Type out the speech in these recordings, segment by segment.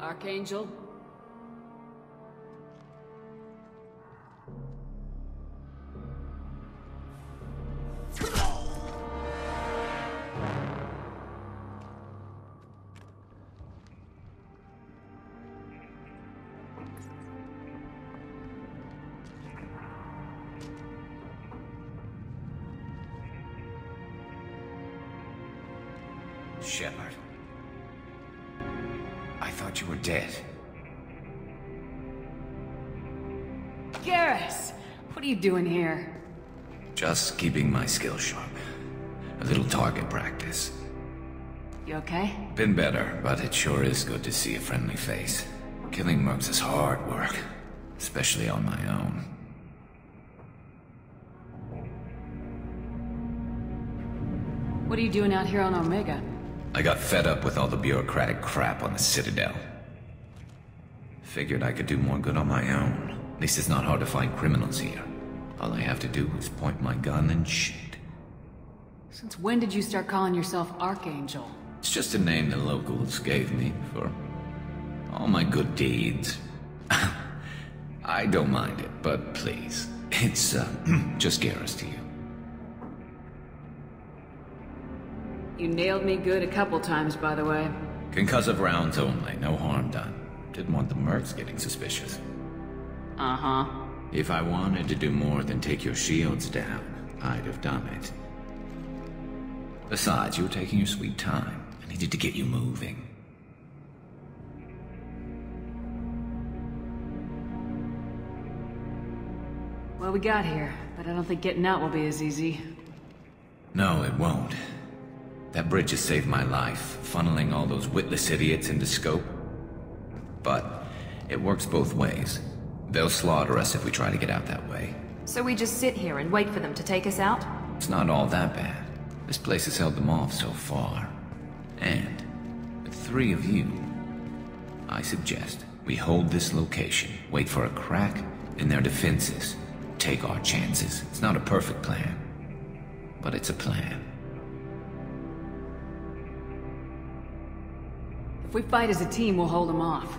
Archangel? Shepard. I thought you were dead. Garrus! What are you doing here? Just keeping my skills sharp. A little target practice. You okay? Been better, but it sure is good to see a friendly face. Killing mercs is hard work, especially on my own. What are you doing out here on Omega? I got fed up with all the bureaucratic crap on the Citadel. Figured I could do more good on my own. At least it's not hard to find criminals here. All I have to do is point my gun and shoot. Since when did you start calling yourself Archangel? It's just a name the locals gave me for all my good deeds. I don't mind it, but please, it's just Garrus to you. You nailed me good a couple times, by the way. Concussive rounds only, no harm done. Didn't want the mercs getting suspicious. Uh-huh. If I wanted to do more than take your shields down, I'd have done it. Besides, you were taking your sweet time. I needed to get you moving. Well, we got here, but I don't think getting out will be as easy. No, it won't. That bridge has saved my life, funneling all those witless idiots into scope. But it works both ways. They'll slaughter us if we try to get out that way. So we just sit here and wait for them to take us out? It's not all that bad. This place has held them off so far. And with 3 of you, I suggest we hold this location, wait for a crack in their defenses, take our chances. It's not a perfect plan, but it's a plan. If we fight as a team, we'll hold them off.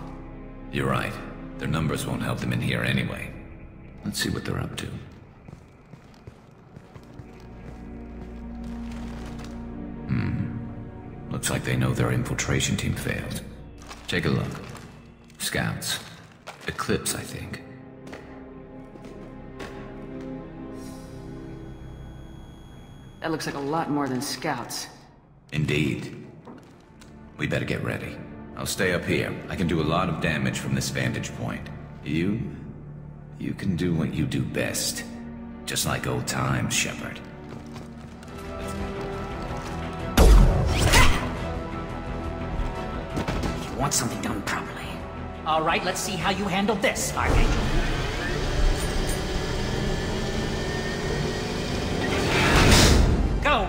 You're right. Their numbers won't help them in here anyway. Let's see what they're up to. Looks like they know their infiltration team failed. Take a look. Scouts. Eclipse, I think. That looks like a lot more than scouts. Indeed. We better get ready. I'll stay up here. I can do a lot of damage from this vantage point. You can do what you do best. Just like old times, Shepard. You want something done properly. All right, let's see how you handle this, Archangel. Go!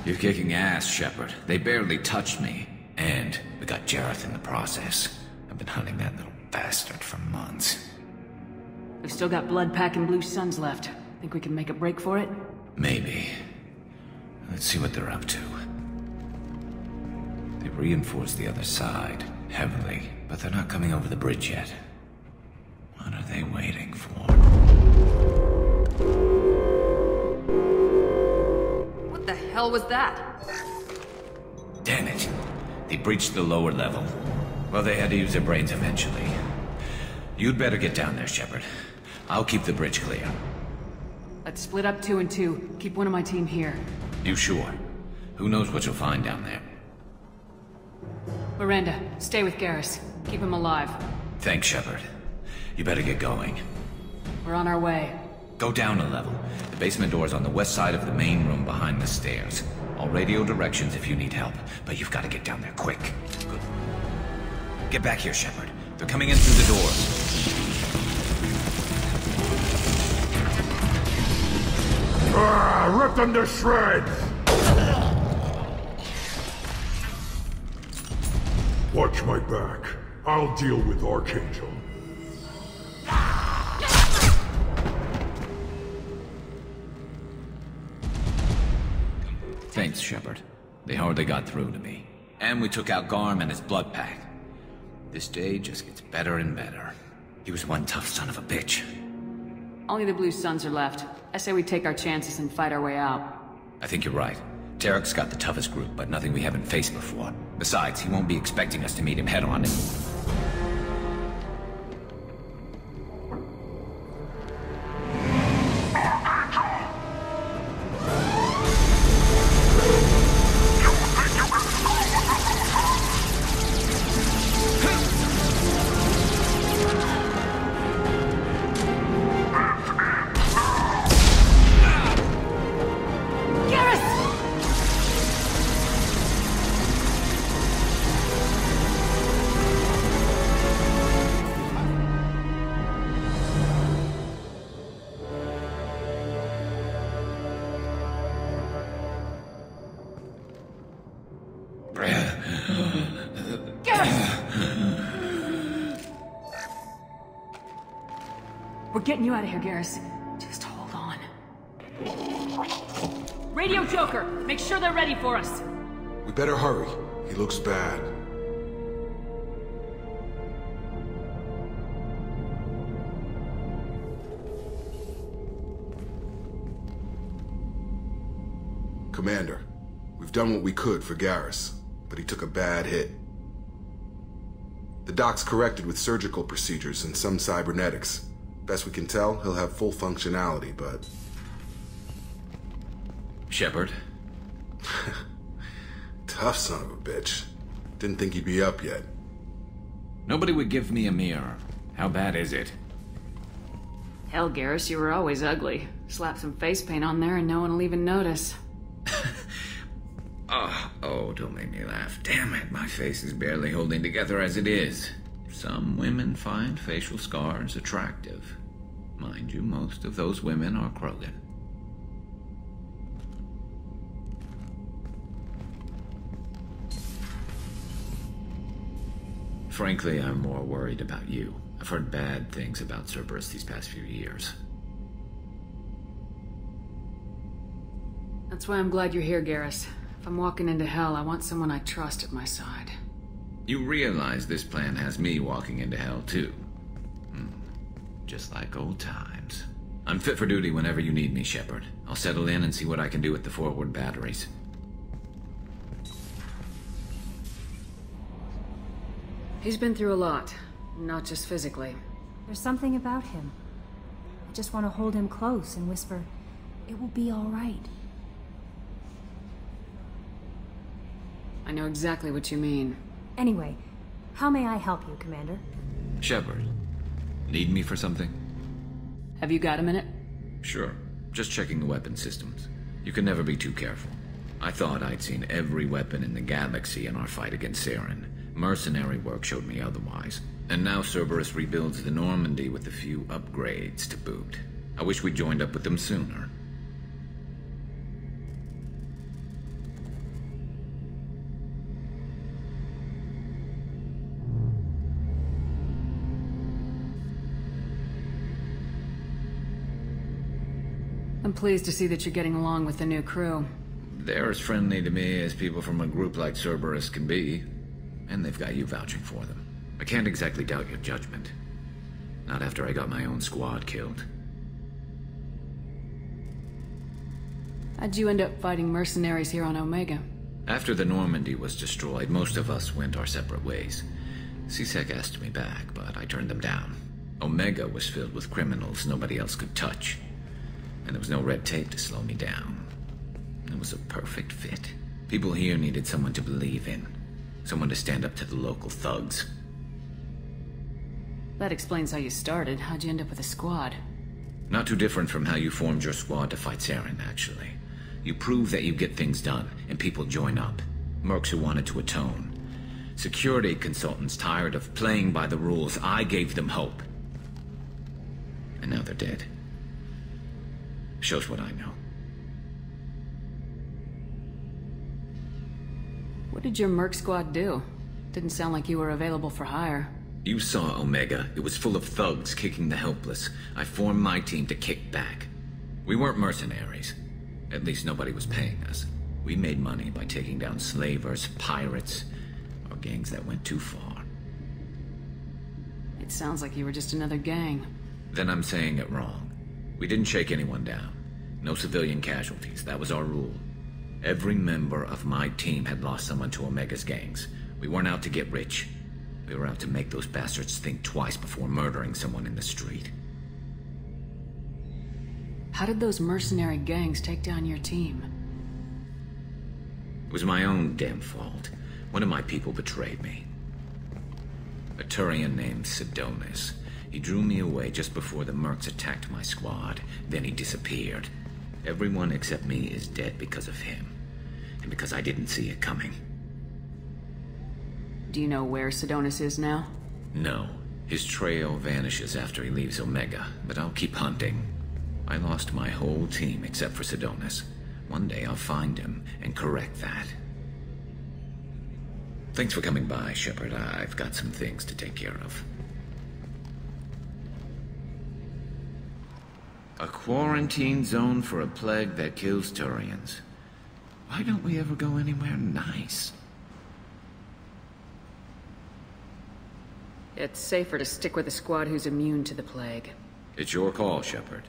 You're kicking ass, Shepard. They barely touched me. And we got Jareth in the process. I've been hunting that little bastard for months. We've still got blood pack and blue suns left. Think we can make a break for it? Maybe. Let's see what they're up to. They reinforced the other side, heavily, but they're not coming over the bridge yet. What are they waiting for? What the hell was that? Damn it. They breached the lower level. Well, they had to use their brains eventually. You'd better get down there, Shepard. I'll keep the bridge clear. Let's split up 2 and 2. Keep one of my team here. You sure? Who knows what you'll find down there? Miranda, stay with Garrus. Keep him alive. Thanks, Shepard. You better get going. We're on our way. Go down a level. The basement door's on the west side of the main room behind the stairs. I'll radio directions if you need help, but you've got to get down there quick. Good. Get back here, Shepard. They're coming in through the doors. Rip them to shreds! Watch my back. I'll deal with Archangel. chance, Shepard. They hardly got through to me. And we took out Garm and his blood pack. This day just gets better and better. He was one tough son of a bitch. Only the Blue Suns are left. I say we take our chances and fight our way out. I think you're right. Tarek's got the toughest group, but nothing we haven't faced before. Besides, he won't be expecting us to meet him head-on. We're getting you out of here, Garrus. Just hold on. Radio Joker! Make sure they're ready for us! We better hurry. He looks bad. Commander, we've done what we could for Garrus, but he took a bad hit. The doc's corrected with surgical procedures and some cybernetics. Best we can tell, he'll have full functionality, but... Shepard? Tough son of a bitch. Didn't think he'd be up yet. Nobody would give me a mirror. How bad is it? Hell, Garrus, you were always ugly. Slap some face paint on there and no one will even notice. Oh, don't make me laugh. Damn it, my face is barely holding together as it is. Some women find facial scars attractive. Mind you, most of those women are Krogan. Frankly, I'm more worried about you. I've heard bad things about Cerberus these past few years. That's why I'm glad you're here, Garrus. If I'm walking into hell, I want someone I trust at my side. You realize this plan has me walking into hell, too. Just like old times. I'm fit for duty whenever you need me, Shepard. I'll settle in and see what I can do with the forward batteries. He's been through a lot, not just physically. There's something about him. I just want to hold him close and whisper, "It will be all right." I know exactly what you mean. Anyway, how may I help you, Commander? Shepard, need me for something? Have you got a minute? Sure. Just checking the weapon systems. You can never be too careful. I thought I'd seen every weapon in the galaxy in our fight against Saren. Mercenary work showed me otherwise. And now Cerberus rebuilds the Normandy with a few upgrades to boot. I wish we'd joined up with them sooner. I'm pleased to see that you're getting along with the new crew. They're as friendly to me as people from a group like Cerberus can be. And they've got you vouching for them. I can't exactly doubt your judgment. Not after I got my own squad killed. How'd you end up fighting mercenaries here on Omega? After the Normandy was destroyed, most of us went our separate ways. C-Sec asked me back, but I turned them down. Omega was filled with criminals nobody else could touch. And there was no red tape to slow me down. It was a perfect fit. People here needed someone to believe in. Someone to stand up to the local thugs. That explains how you started. How'd you end up with a squad? Not too different from how you formed your squad to fight Saren, actually. You prove that you get things done, and people join up. Mercs who wanted to atone. Security consultants tired of playing by the rules. I gave them hope. And now they're dead. Shows what I know. What did your merc squad do? Didn't sound like you were available for hire. You saw Omega. It was full of thugs kicking the helpless. I formed my team to kick back. We weren't mercenaries. At least nobody was paying us. We made money by taking down slavers, pirates, or gangs that went too far. It sounds like you were just another gang. Then I'm saying it wrong. We didn't shake anyone down. No civilian casualties, that was our rule. Every member of my team had lost someone to Omega's gangs. We weren't out to get rich. We were out to make those bastards think twice before murdering someone in the street. How did those mercenary gangs take down your team? It was my own damn fault. One of my people betrayed me. A Turian named Sidonis. He drew me away just before the mercs attacked my squad. Then he disappeared. Everyone except me is dead because of him. And because I didn't see it coming. Do you know where Sidonis is now? No. His trail vanishes after he leaves Omega, but I'll keep hunting. I lost my whole team except for Sidonis. One day I'll find him and correct that. Thanks for coming by, Shepard. I've got some things to take care of. A quarantine zone for a plague that kills Turians. Why don't we ever go anywhere nice? It's safer to stick with a squad who's immune to the plague. It's your call, Shepard.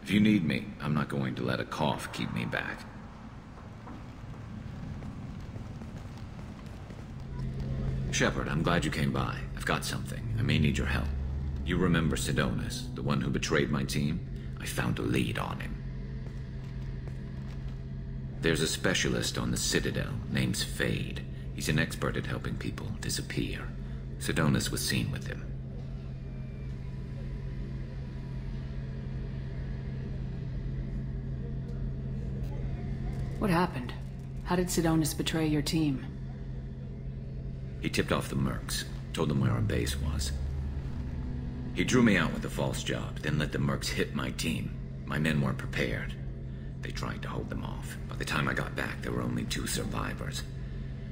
If you need me, I'm not going to let a cough keep me back. Shepard, I'm glad you came by. I've got something. I may need your help. You remember Sidonis, the one who betrayed my team? I found a lead on him. There's a specialist on the Citadel named Fade. He's an expert at helping people disappear. Sidonis was seen with him. What happened? How did Sidonis betray your team? He tipped off the mercs, told them where our base was. He drew me out with a false job, then let the mercs hit my team. My men weren't prepared. They tried to hold them off. By the time I got back, there were only 2 survivors.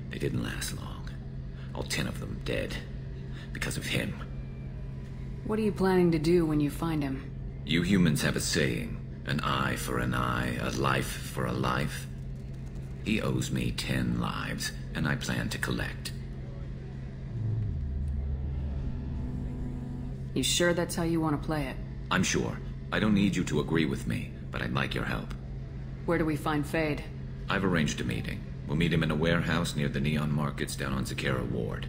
They didn't last long. All 10 of them dead. Because of him. What are you planning to do when you find him? You humans have a saying. An eye for an eye, a life for a life. He owes me 10 lives, and I plan to collect. You sure that's how you want to play it? I'm sure. I don't need you to agree with me, but I'd like your help. Where do we find Fade? I've arranged a meeting. We'll meet him in a warehouse near the Neon Markets down on Zakera Ward.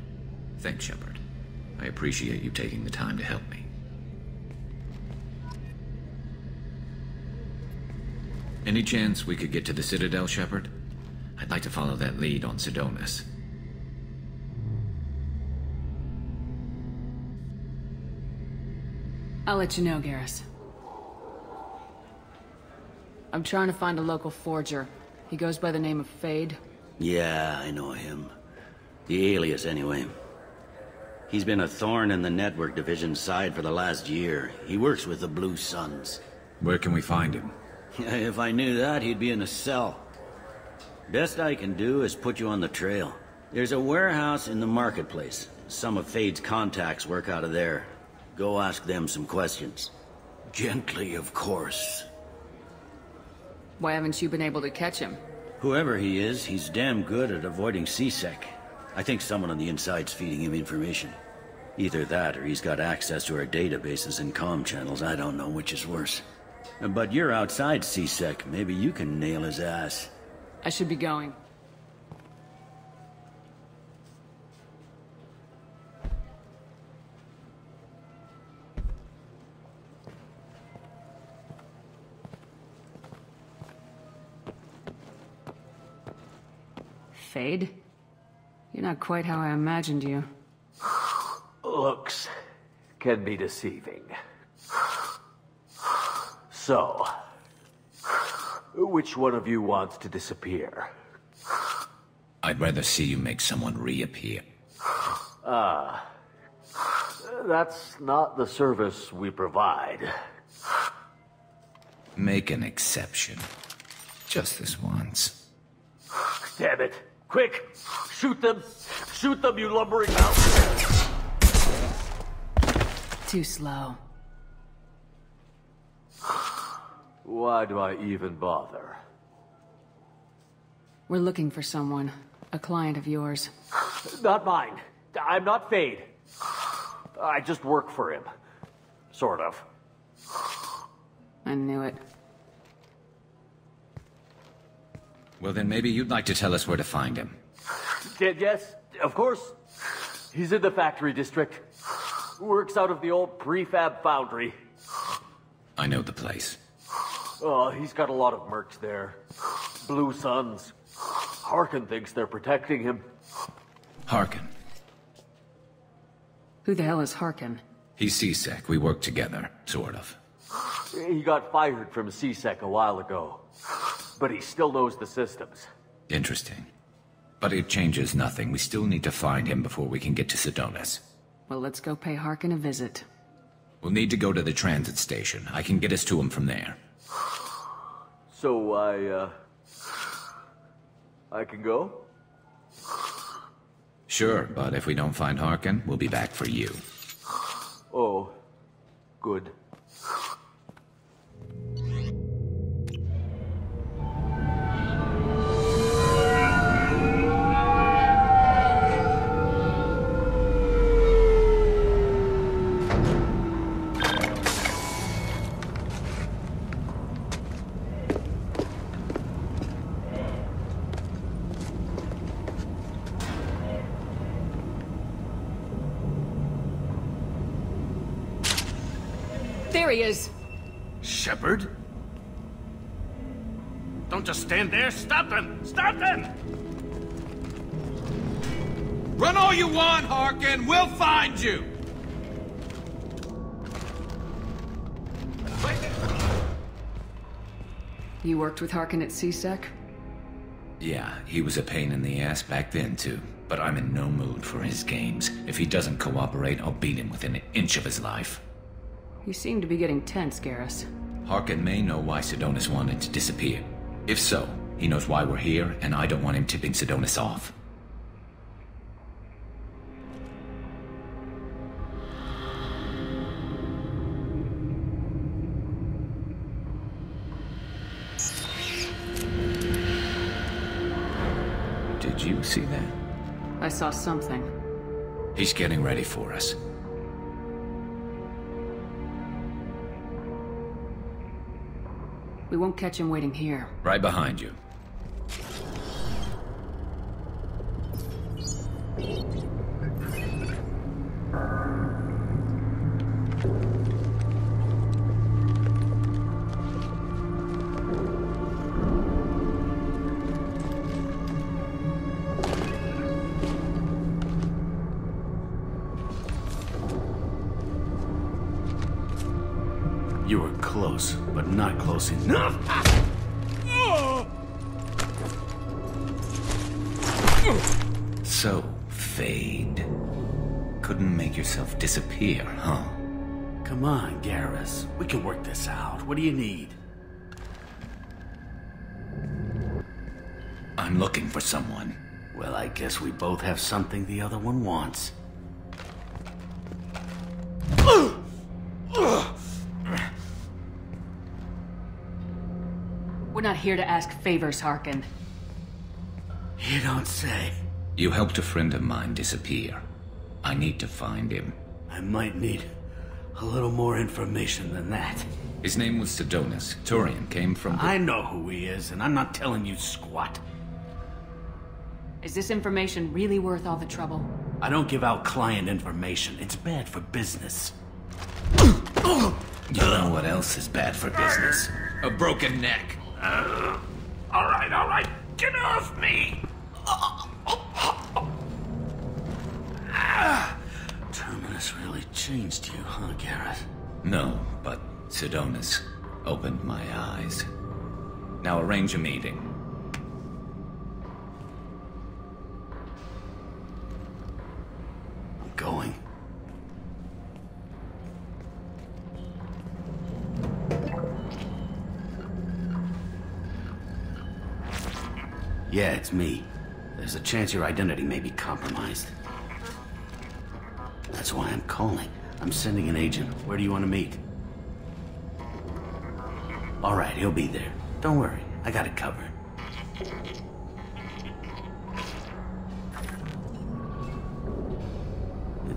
Thanks, Shepard. I appreciate you taking the time to help me. Any chance we could get to the Citadel, Shepard? I'd like to follow that lead on Sidonis. I'll let you know, Garrus. I'm trying to find a local forger. He goes by the name of Fade. Yeah, I know him. The alias, anyway. He's been a thorn in the network division's side for the last year. He works with the Blue Suns. Where can we find him? If I knew that, he'd be in a cell. Best I can do is put you on the trail. There's a warehouse in the marketplace. Some of Fade's contacts work out of there. Go ask them some questions. Gently, of course. Why haven't you been able to catch him? Whoever he is, he's damn good at avoiding CSEC. I think someone on the inside's feeding him information. Either that, or he's got access to our databases and comm channels. I don't know which is worse. But you're outside CSEC. Maybe you can nail his ass. I should be going. Fade? You're not quite how I imagined you. Looks can be deceiving. So, which one of you wants to disappear? I'd rather see you make someone reappear. That's not the service we provide. Make an exception. Just this once. Damn it. Quick! Shoot them! Shoot them, you lumbering mountain! Too slow. Why do I even bother? We're looking for someone. A client of yours. Not mine. I'm not Fade. I just work for him. Sort of. I knew it. Well, then maybe you'd like to tell us where to find him. Yes, of course. He's in the factory district. Works out of the old prefab foundry. I know the place. Oh, he's got a lot of mercs there. Blue Suns. Harkin thinks they're protecting him. Harkin. Who the hell is Harkin? He's C-Sec. We work together, sort of. He got fired from C-Sec a while ago. But he still knows the systems. Interesting. But it changes nothing. We still need to find him before we can get to Sidonis. Well, let's go pay Harkin a visit. We'll need to go to the transit station. I can get us to him from there. So, I can go? Sure, but if we don't find Harkin, we'll be back for you. Oh, good. There he is! Shepard? Don't just stand there. Stop them! Stop them! Run all you want, Harkin. We'll find you. You worked with Harkin at C-Sec? Yeah, he was a pain in the ass back then, too. But I'm in no mood for his games. If he doesn't cooperate, I'll beat him within an inch of his life. You seem to be getting tense, Garrus. Harkin may know why Sidonis wanted to disappear. If so, he knows why we're here, and I don't want him tipping Sidonis off. Did you see that? I saw something. He's getting ready for us. We won't catch him waiting here. Right behind you. You were close, but not close enough. So, Fade. Couldn't make yourself disappear, huh? Come on, Garrus. We can work this out. What do you need? I'm looking for someone. Well, I guess we both have something the other one wants. We're not here to ask favors, Harkin. You don't say. You helped a friend of mine disappear. I need to find him. I might need a little more information than that. His name was Sidonis. Turian came from... I know who he is, and I'm not telling you squat. Is this information really worth all the trouble? I don't give out client information. It's bad for business. You know what else is bad for business? A broken neck. All right. Get off me! Terminus really changed you, huh, Garrett? No, but Sidonis opened my eyes. Now arrange a meeting. I'm going. Yeah, it's me. There's a chance your identity may be compromised. That's why I'm calling. I'm sending an agent. Where do you want to meet? All right, he'll be there. Don't worry, I got it covered.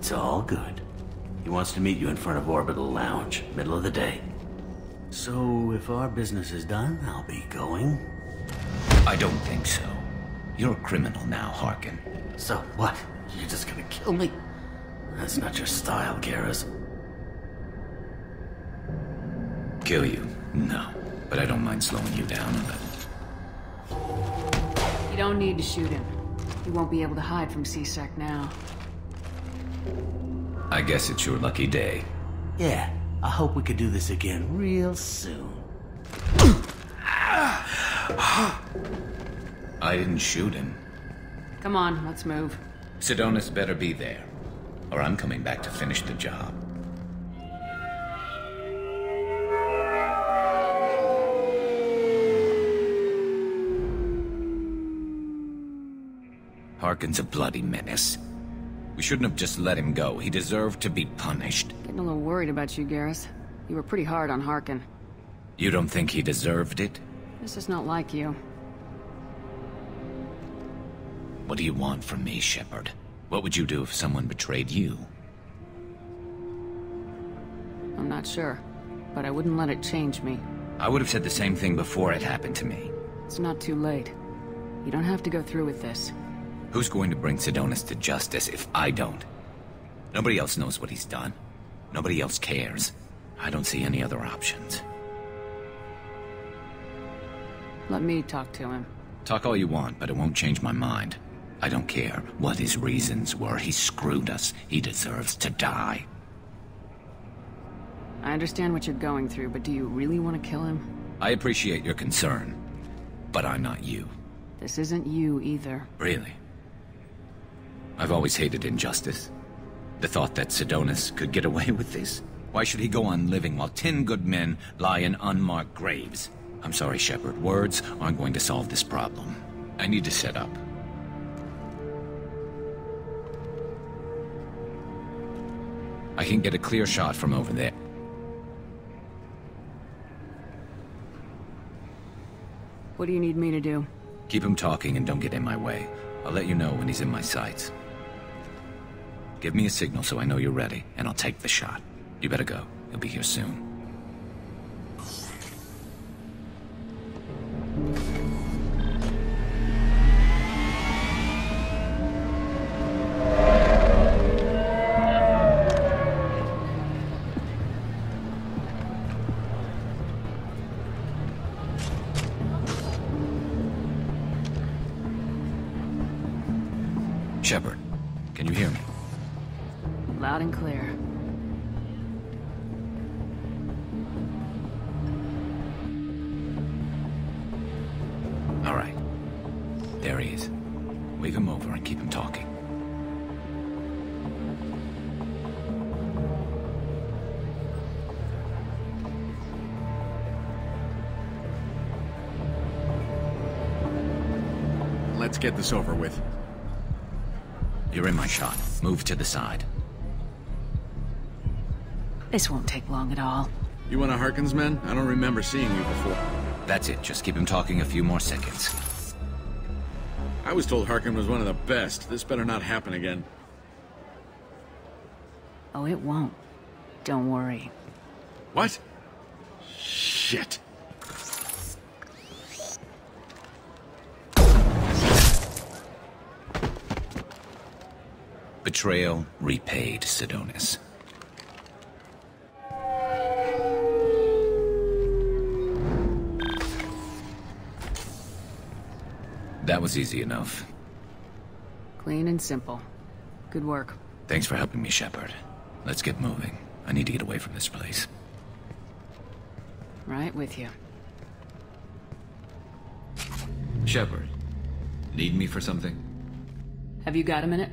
It's all good. He wants to meet you in front of Orbital Lounge, middle of the day. So, if our business is done, I'll be going. I don't think so. You're a criminal now, Harkin. So what? You're just gonna kill me? That's not your style, Garrus. Kill you? No. But I don't mind slowing you down a little. You don't need to shoot him. He won't be able to hide from C-Sec now. I guess it's your lucky day. Yeah, I hope we could do this again real soon. I didn't shoot him. Come on, let's move. Sidonis better be there, or I'm coming back to finish the job. Harkin's a bloody menace. We shouldn't have just let him go. He deserved to be punished. Getting a little worried about you, Garrus. You were pretty hard on Harkin. You don't think he deserved it? This is not like you. What do you want from me, Shepard? What would you do if someone betrayed you? I'm not sure, but I wouldn't let it change me. I would have said the same thing before it happened to me. It's not too late. You don't have to go through with this. Who's going to bring Sidonis to justice if I don't? Nobody else knows what he's done. Nobody else cares. I don't see any other options. Let me talk to him. Talk all you want, but it won't change my mind. I don't care what his reasons were. He screwed us. He deserves to die. I understand what you're going through, but do you really want to kill him? I appreciate your concern, but I'm not you. This isn't you either. Really? I've always hated injustice. The thought that Sidonis could get away with this. Why should he go on living while 10 good men lie in unmarked graves? I'm sorry, Shepard. Words aren't going to solve this problem. I need to set up. I can get a clear shot from over there. What do you need me to do? Keep him talking and don't get in my way. I'll let you know when he's in my sights. Give me a signal so I know you're ready, and I'll take the shot. You better go. He'll be here soon. Shepard, can you hear me? Loud and clear. All right. There he is. Wave him over and keep him talking. Let's get this over with. You're in my shot. Move to the side. This won't take long at all. You one of Harkin's men? I don't remember seeing you before. That's it. Just keep him talking a few more seconds. I was told Harkin was one of the best. This better not happen again. Oh, it won't. Don't worry. What? Shit. Betrayal repaid, Sidonis. That was easy enough. Clean and simple. Good work. Thanks for helping me, Shepard. Let's get moving. I need to get away from this place. Right with you. Shepard, need me for something? Have you got a minute?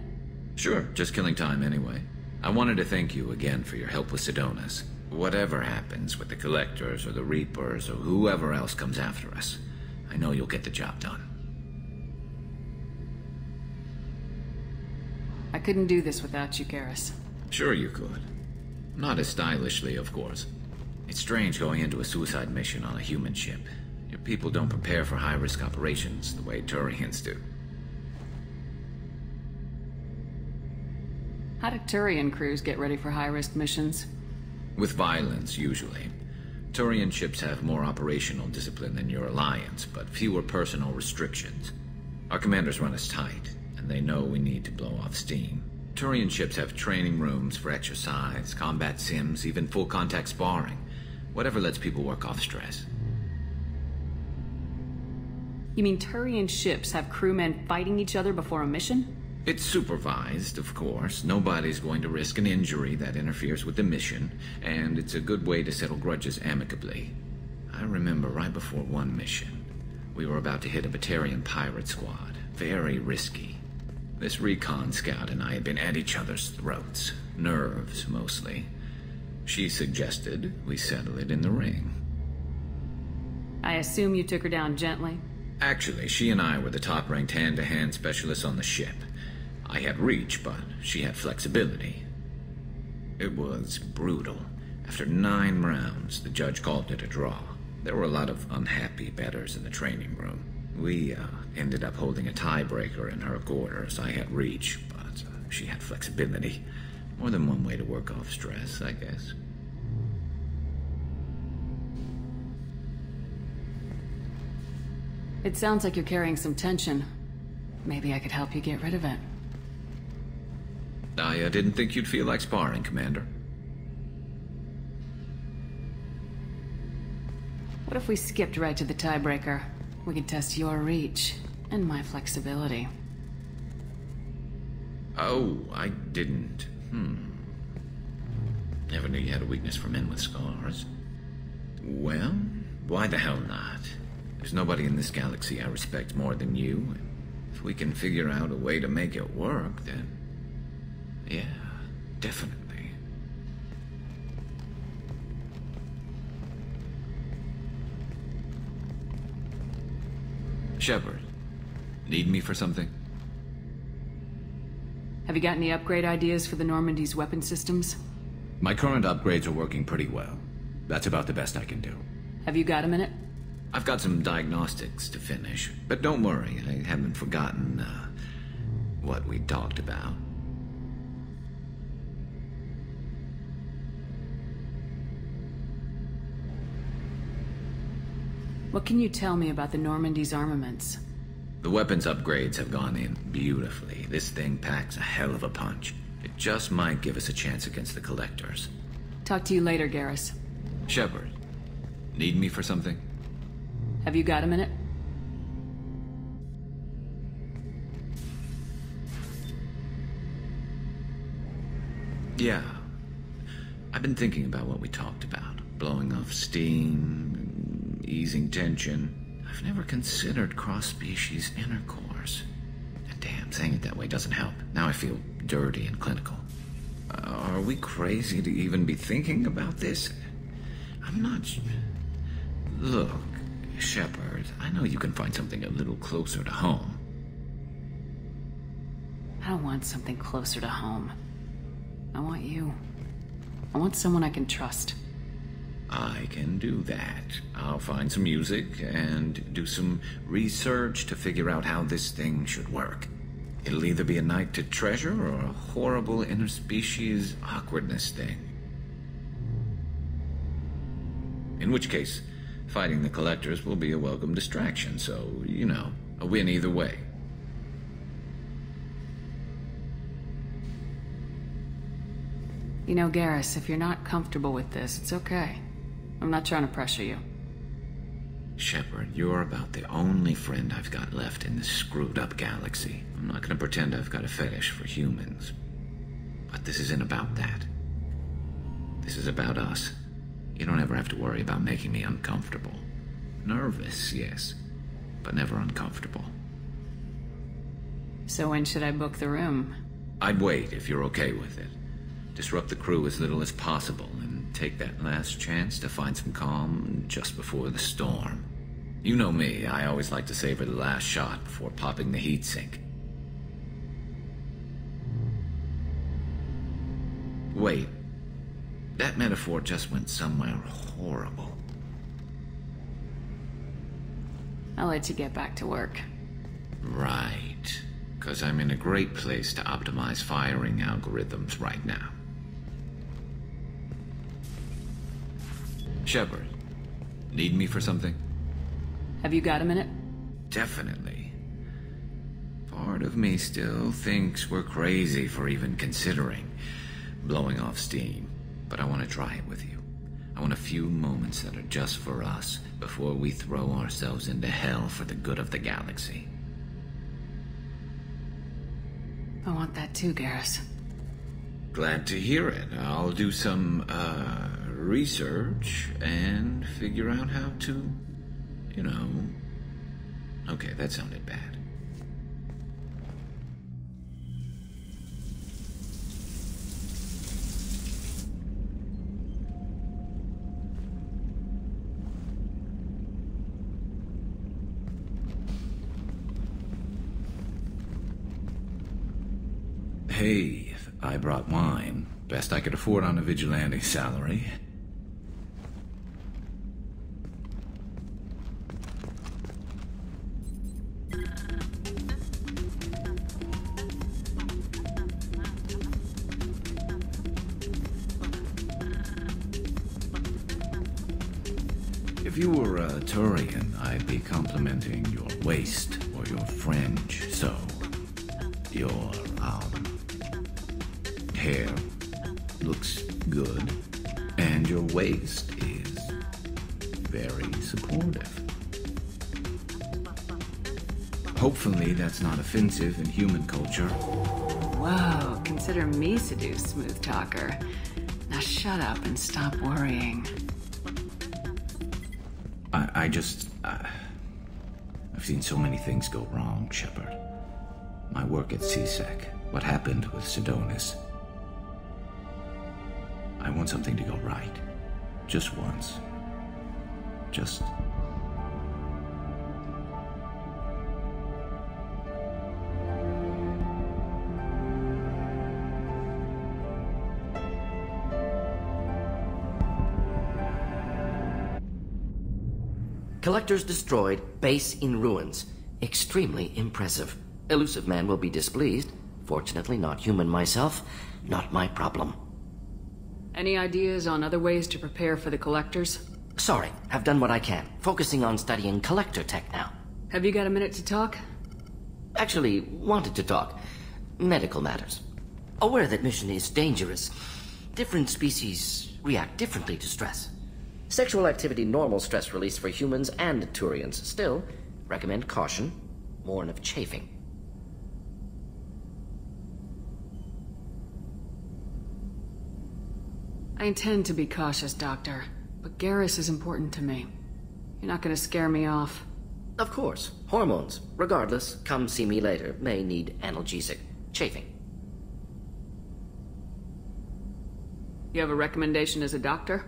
Sure, just killing time anyway. I wanted to thank you again for your help with Sidonis. Whatever happens with the Collectors or the Reapers or whoever else comes after us, I know you'll get the job done. I couldn't do this without you, Garrus. Sure you could. Not as stylishly, of course. It's strange going into a suicide mission on a human ship. Your people don't prepare for high-risk operations the way Turians do. How do Turian crews get ready for high-risk missions? With violence, usually. Turian ships have more operational discipline than your alliance, but fewer personal restrictions. Our commanders run us tight, and they know we need to blow off steam. Turian ships have training rooms for exercise, combat sims, even full-contact sparring. Whatever lets people work off stress. You mean Turian ships have crewmen fighting each other before a mission? It's supervised, of course. Nobody's going to risk an injury that interferes with the mission, and it's a good way to settle grudges amicably. I remember right before one mission, we were about to hit a Batarian pirate squad. Very risky. This recon scout and I had been at each other's throats. Nerves, mostly. She suggested we settle it in the ring. I assume you took her down gently? Actually, she and I were the top-ranked hand-to-hand specialists on the ship. I had reach, but she had flexibility. It was brutal. After 9 rounds, the judge called it a draw. There were a lot of unhappy bettors in the training room. We ended up holding a tiebreaker in her quarters. I had reach, but she had flexibility. More than one way to work off stress, I guess. It sounds like you're carrying some tension. Maybe I could help you get rid of it. I didn't think you'd feel like sparring, Commander. What if we skipped right to the tiebreaker? We could test your reach and my flexibility. Oh, I didn't. Never knew you had a weakness for men with scars. Well, why the hell not? There's nobody in this galaxy I respect more than you. If we can figure out a way to make it work, then... yeah, definitely. Shepard, need me for something? Have you got any upgrade ideas for the Normandy's weapon systems? My current upgrades are working pretty well. That's about the best I can do. Have you got a minute? I've got some diagnostics to finish, but don't worry, I haven't forgotten, what we talked about. What can you tell me about the Normandy's armaments? The weapons upgrades have gone in beautifully. This thing packs a hell of a punch. It just might give us a chance against the Collectors. Talk to you later, Garrus. Shepard, need me for something? Have you got a minute? Yeah. I've been thinking about what we talked about. Blowing off steam, easing tension. I've never considered cross-species intercourse. And damn, saying it that way doesn't help. Now I feel dirty and clinical. Are we crazy to even be thinking about this? I'm not... Look, Shepard, I know you can find something a little closer to home. I don't want something closer to home. I want you. I want someone I can trust. I can do that. I'll find some music and do some research to figure out how this thing should work. It'll either be a night to treasure or a horrible interspecies awkwardness thing. In which case, fighting the Collectors will be a welcome distraction, so, you know, a win either way. You know, Garrus, if you're not comfortable with this, it's okay. I'm not trying to pressure you. Shepard, you're about the only friend I've got left in this screwed-up galaxy. I'm not gonna pretend I've got a fetish for humans. But this isn't about that. This is about us. You don't ever have to worry about making me uncomfortable. Nervous, yes, but never uncomfortable. So when should I book the room? I'd wait if you're okay with it. Disrupt the crew as little as possible and take that last chance to find some calm just before the storm. You know me, I always like to savor the last shot before popping the heatsink. Wait, that metaphor just went somewhere horrible. I'll let you get back to work. Right. because I'm in a great place to optimize firing algorithms right now. Shepard, need me for something? Have you got a minute? Definitely. Part of me still thinks we're crazy for even considering blowing off steam, but I want to try it with you. I want a few moments that are just for us before we throw ourselves into hell for the good of the galaxy. I want that too, Garrus. Glad to hear it. I'll do some, research and figure out how to, you know... Okay, that sounded bad. Hey, I brought wine. Best I could afford on a vigilante salary. If you were a Turian, I'd be complimenting your waist or your fringe, so... Your, hair looks good, and your waist is very supportive. Hopefully that's not offensive in human culture. Whoa, consider me seduced, smooth talker. Now shut up and stop worrying. I've seen so many things go wrong, Shepard. My work at CSEC, what happened with Sidonis. I want something to go right. Just once. Just... Collectors destroyed, base in ruins. Extremely impressive. Elusive man will be displeased. Fortunately, not human myself. Not my problem. Any ideas on other ways to prepare for the collectors? Sorry, I've done what I can. Focusing on studying collector tech now. Have you got a minute to talk? Actually, wanted to talk. Medical matters. Aware that mission is dangerous. Different species react differently to stress. Sexual activity normal stress release for humans and Turians. Still, recommend caution. Warn of chafing. I intend to be cautious, Doctor, but Garrus is important to me. You're not gonna scare me off. Of course. Hormones. Regardless, come see me later. May need analgesic. Chafing. You have a recommendation as a doctor?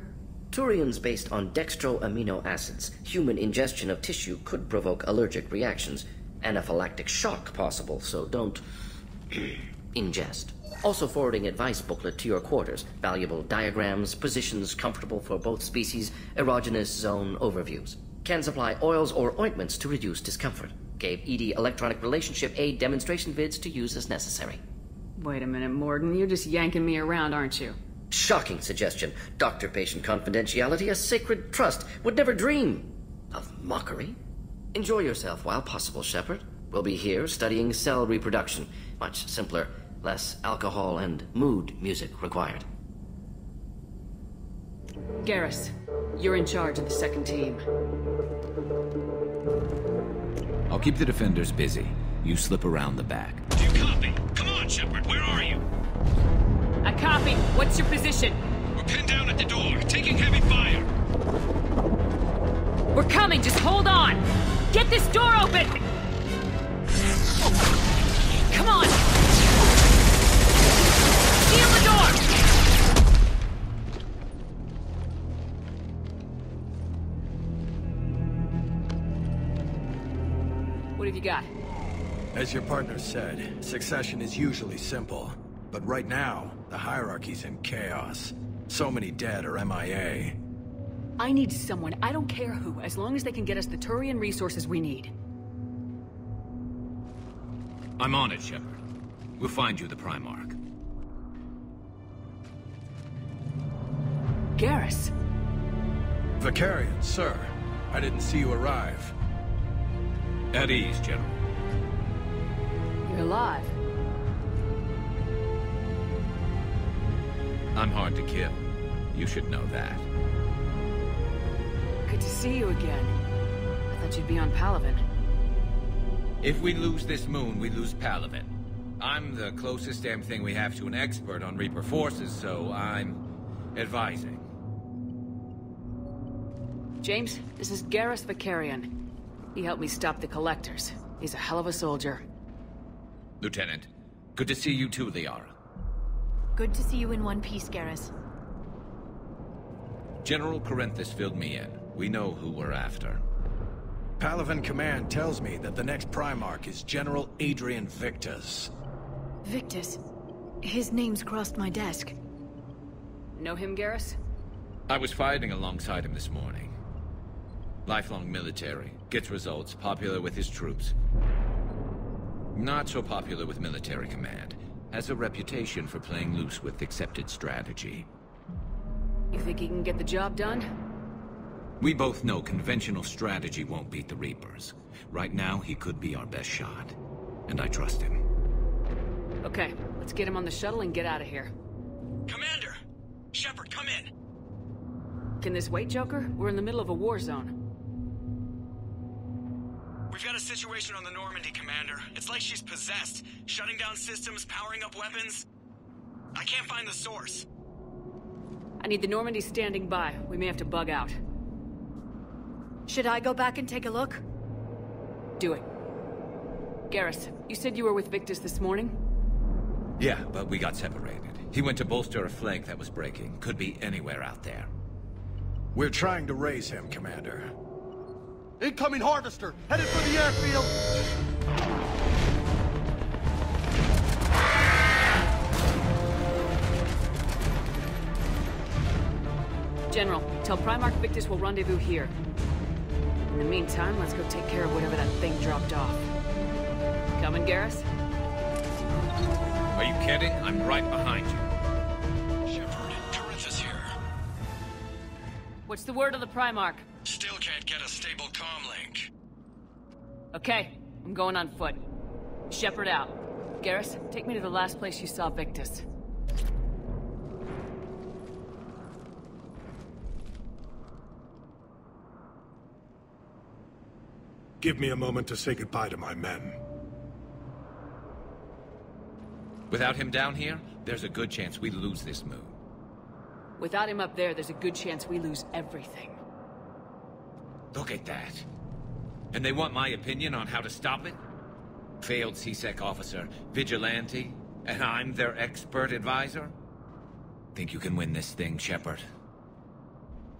Turians based on dextro amino acids. Human ingestion of tissue could provoke allergic reactions. Anaphylactic shock possible, so don't ingest. Also forwarding advice booklet to your quarters. Valuable diagrams, positions comfortable for both species, erogenous zone overviews. Can supply oils or ointments to reduce discomfort. Gave ED electronic relationship aid demonstration vids to use as necessary. Wait a minute, Morgan. You're just yanking me around, aren't you? Shocking suggestion. Doctor-patient confidentiality, a sacred trust. Would never dream of mockery. Enjoy yourself while possible, Shepard. We'll be here studying cell reproduction. Much simpler. Less alcohol and mood music required. Garrus, you're in charge of the second team. I'll keep the defenders busy. You slip around the back. Do you copy? Come on, Shepard, where are you? I copy. What's your position? We're pinned down at the door, taking heavy fire. We're coming, just hold on! Get this door open! Come on! Seal the door! What have you got? As your partner said, succession is usually simple. But right now, the hierarchy's in chaos. So many dead or MIA. I need someone, I don't care who, as long as they can get us the Turian resources we need. I'm on it, Shepard. We'll find you the Primarch. Garrus. Vicarian, sir. I didn't see you arrive. At ease, General. You're alive. I'm hard to kill. You should know that. Good to see you again. I thought you'd be on Palaven. If we lose this moon, we lose Palaven. I'm the closest damn thing we have to an expert on Reaper forces, so I'm advising. James, this is Garrus Vicarian. He helped me stop the Collectors. He's a hell of a soldier. Lieutenant, good to see you too, Liara. Good to see you in one piece, Garrus. General Corinthus filled me in. We know who we're after. Palaven Command tells me that the next Primarch is General Adrian Victus. Victus? His name's crossed my desk. Know him, Garrus? I was fighting alongside him this morning. Lifelong military, gets results, popular with his troops. Not so popular with military command. Has a reputation for playing loose with accepted strategy. You think he can get the job done? We both know conventional strategy won't beat the Reapers. Right now, he could be our best shot. And I trust him. Okay, let's get him on the shuttle and get out of here. Commander! Shepard, come in! Can this wait, Joker? We're in the middle of a war zone. We've got a situation on the Normandy, Commander. It's like she's possessed. Shutting down systems, powering up weapons. I can't find the source. I need the Normandy standing by. We may have to bug out. Should I go back and take a look? Do it. Garrus, you said you were with Victus this morning? Yeah, but we got separated. He went to bolster a flank that was breaking. Could be anywhere out there. We're trying to raise him, Commander. Incoming Harvester! Headed for the airfield! General, tell Primarch Victus we'll rendezvous here. In the meantime, let's go take care of whatever that thing dropped off. Coming, Garrus? Are you kidding? I'm right behind you. Shepard, Corinthus here. What's the word of the Primarch? Still can't get a stable comm link. Okay, I'm going on foot. Shepard out. Garrus, take me to the last place you saw Victus. Give me a moment to say goodbye to my men. Without him down here, there's a good chance we lose this moon. Without him up there, there's a good chance we lose everything. Look at that. And they want my opinion on how to stop it? Failed C-Sec officer, vigilante, and I'm their expert advisor? Think you can win this thing, Shepard?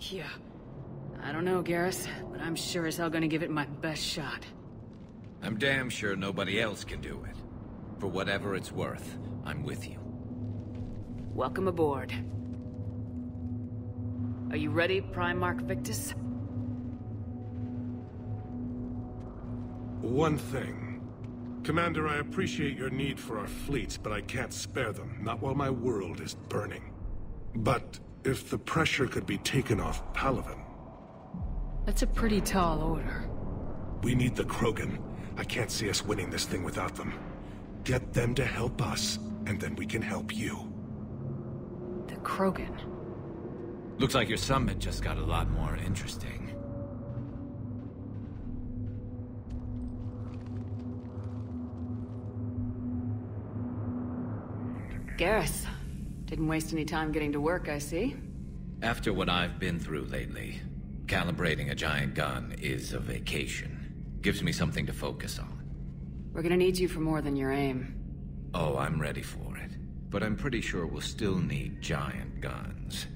Yeah. I don't know, Garrus, but I'm sure as hell gonna give it my best shot. I'm damn sure nobody else can do it. For whatever it's worth, I'm with you. Welcome aboard. Are you ready, Primarch Victus? One thing. Commander, I appreciate your need for our fleets, but I can't spare them, not while my world is burning. But if the pressure could be taken off Palaven... That's a pretty tall order. We need the Krogan. I can't see us winning this thing without them. Get them to help us, and then we can help you. The Krogan? Looks like your summit just got a lot more interesting. Garrus, didn't waste any time getting to work, I see. After what I've been through lately, calibrating a giant gun is a vacation. Gives me something to focus on. We're gonna need you for more than your aim. Oh, I'm ready for it. But I'm pretty sure we'll still need giant guns.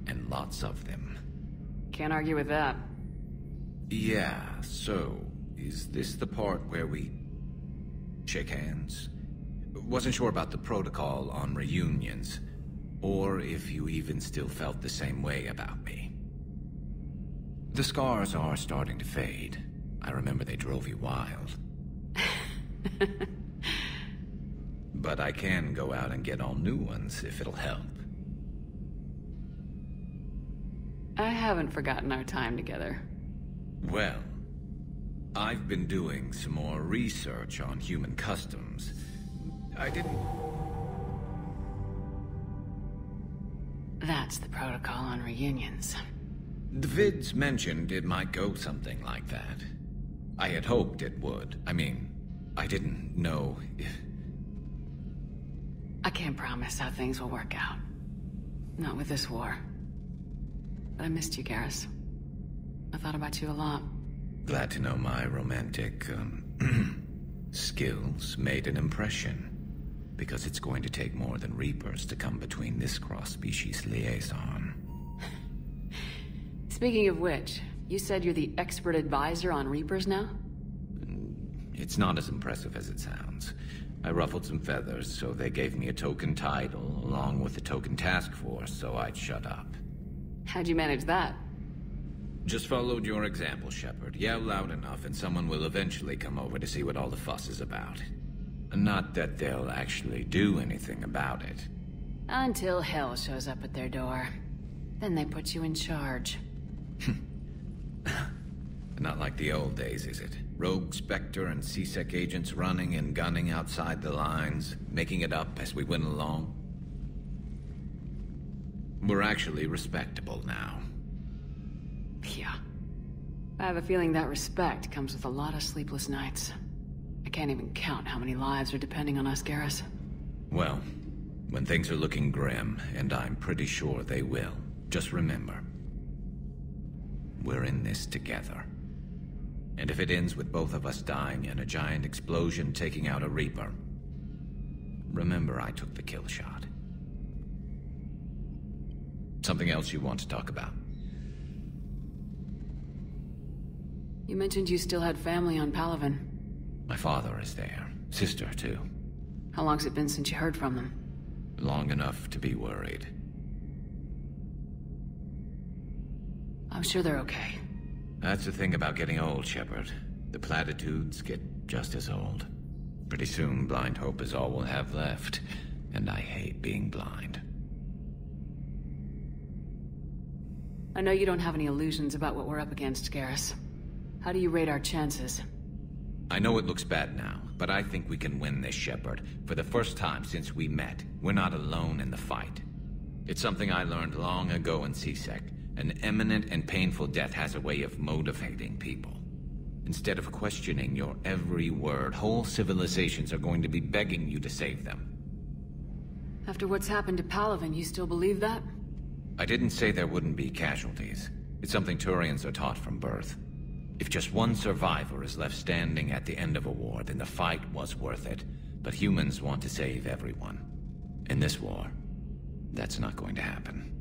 And lots of them. Can't argue with that. Yeah, so... is this the part where we... shake hands? Wasn't sure about the protocol on reunions. Or if you even still felt the same way about me. The scars are starting to fade. I remember they drove you wild. But I can go out and get all new ones if it'll help. I haven't forgotten our time together. Well, I've been doing some more research on human customs. I didn't... That's the protocol on reunions. The vids mentioned it might go something like that. I had hoped it would. I mean, I didn't know if... I can't promise how things will work out. Not with this war. But I missed you, Garrus. I thought about you a lot. Glad to know my romantic, skills made an impression. Because it's going to take more than Reapers to come between this cross-species liaison. Speaking of which, you said you're the expert advisor on Reapers now? It's not as impressive as it sounds. I ruffled some feathers, so they gave me a token title, along with a token task force, so I'd shut up. How'd you manage that? Just followed your example, Shepard. Yell loud enough and someone will eventually come over to see what all the fuss is about. Not that they'll actually do anything about it. Until hell shows up at their door. Then they put you in charge. Not like the old days, is it? Rogue Spectre and C-Sec agents running and gunning outside the lines, making it up as we went along. We're actually respectable now. Yeah. I have a feeling that respect comes with a lot of sleepless nights. I can't even count how many lives are depending on us, Garrus. Well, when things are looking grim, and I'm pretty sure they will, just remember, we're in this together. And if it ends with both of us dying in a giant explosion taking out a Reaper, remember I took the kill shot. Something else you want to talk about? You mentioned you still had family on Palaven. My father is there. Sister, too. How long's it been since you heard from them? Long enough to be worried. I'm sure they're okay. That's the thing about getting old, Shepard. The platitudes get just as old. Pretty soon, blind hope is all we'll have left. And I hate being blind. I know you don't have any illusions about what we're up against, Garrus. How do you rate our chances? I know it looks bad now, but I think we can win this, Shepard. For the first time since we met, we're not alone in the fight. It's something I learned long ago in C-Sec. An imminent and painful death has a way of motivating people. Instead of questioning your every word, whole civilizations are going to be begging you to save them. After what's happened to Palaven, you still believe that? I didn't say there wouldn't be casualties. It's something Turians are taught from birth. If just one survivor is left standing at the end of a war, then the fight was worth it. But humans want to save everyone. In this war, that's not going to happen.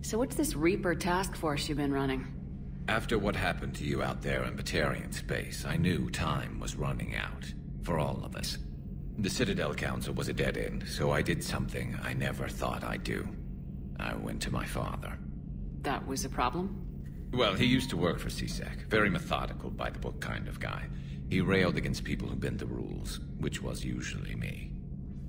So what's this Reaper task force you've been running? After what happened to you out there in Batarian space, I knew time was running out. For all of us. The Citadel Council was a dead end, so I did something I never thought I'd do. I went to my father. That was a problem? Well, he used to work for C-Sec. Very methodical, by-the-book kind of guy. He railed against people who bent the rules, which was usually me.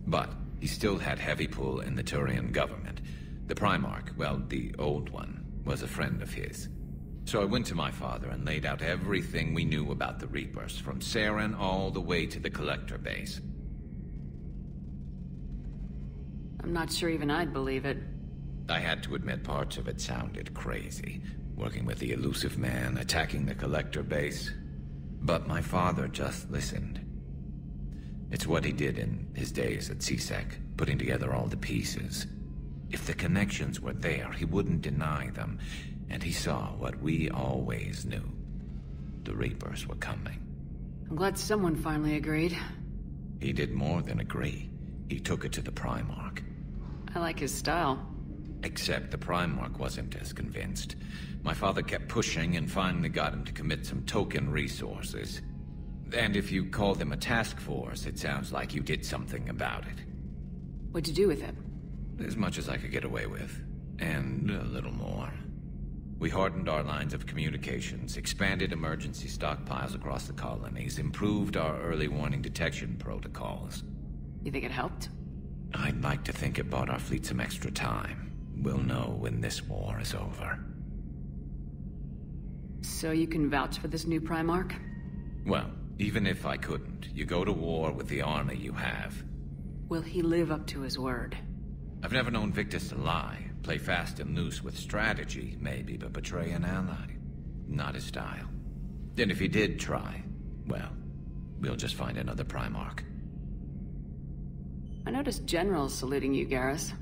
But he still had heavy pull in the Turian government. The Primarch, well, the old one, was a friend of his. So I went to my father and laid out everything we knew about the Reapers, from Saren all the way to the Collector base. I'm not sure even I'd believe it. I had to admit parts of it sounded crazy. Working with the elusive man, attacking the Collector base. But my father just listened. It's what he did in his days at C-Sec, putting together all the pieces. If the connections were there, he wouldn't deny them. And he saw what we always knew. The Reapers were coming. I'm glad someone finally agreed. He did more than agree. He took it to the Primarch. I like his style. Except the Primarch wasn't as convinced. My father kept pushing and finally got him to commit some token resources. And if you call them a task force, it sounds like you did something about it. What'd you do with it? As much as I could get away with. And a little more. We hardened our lines of communications, expanded emergency stockpiles across the colonies, improved our early warning detection protocols. You think it helped? I'd like to think it bought our fleet some extra time. We'll know when this war is over. So you can vouch for this new Primarch? Well, even if I couldn't, you go to war with the army you have. Will he live up to his word? I've never known Victus to lie. Play fast and loose with strategy, maybe, but betray an ally. Not his style. And if he did try, well, we'll just find another Primarch. I noticed generals saluting you, Garrus.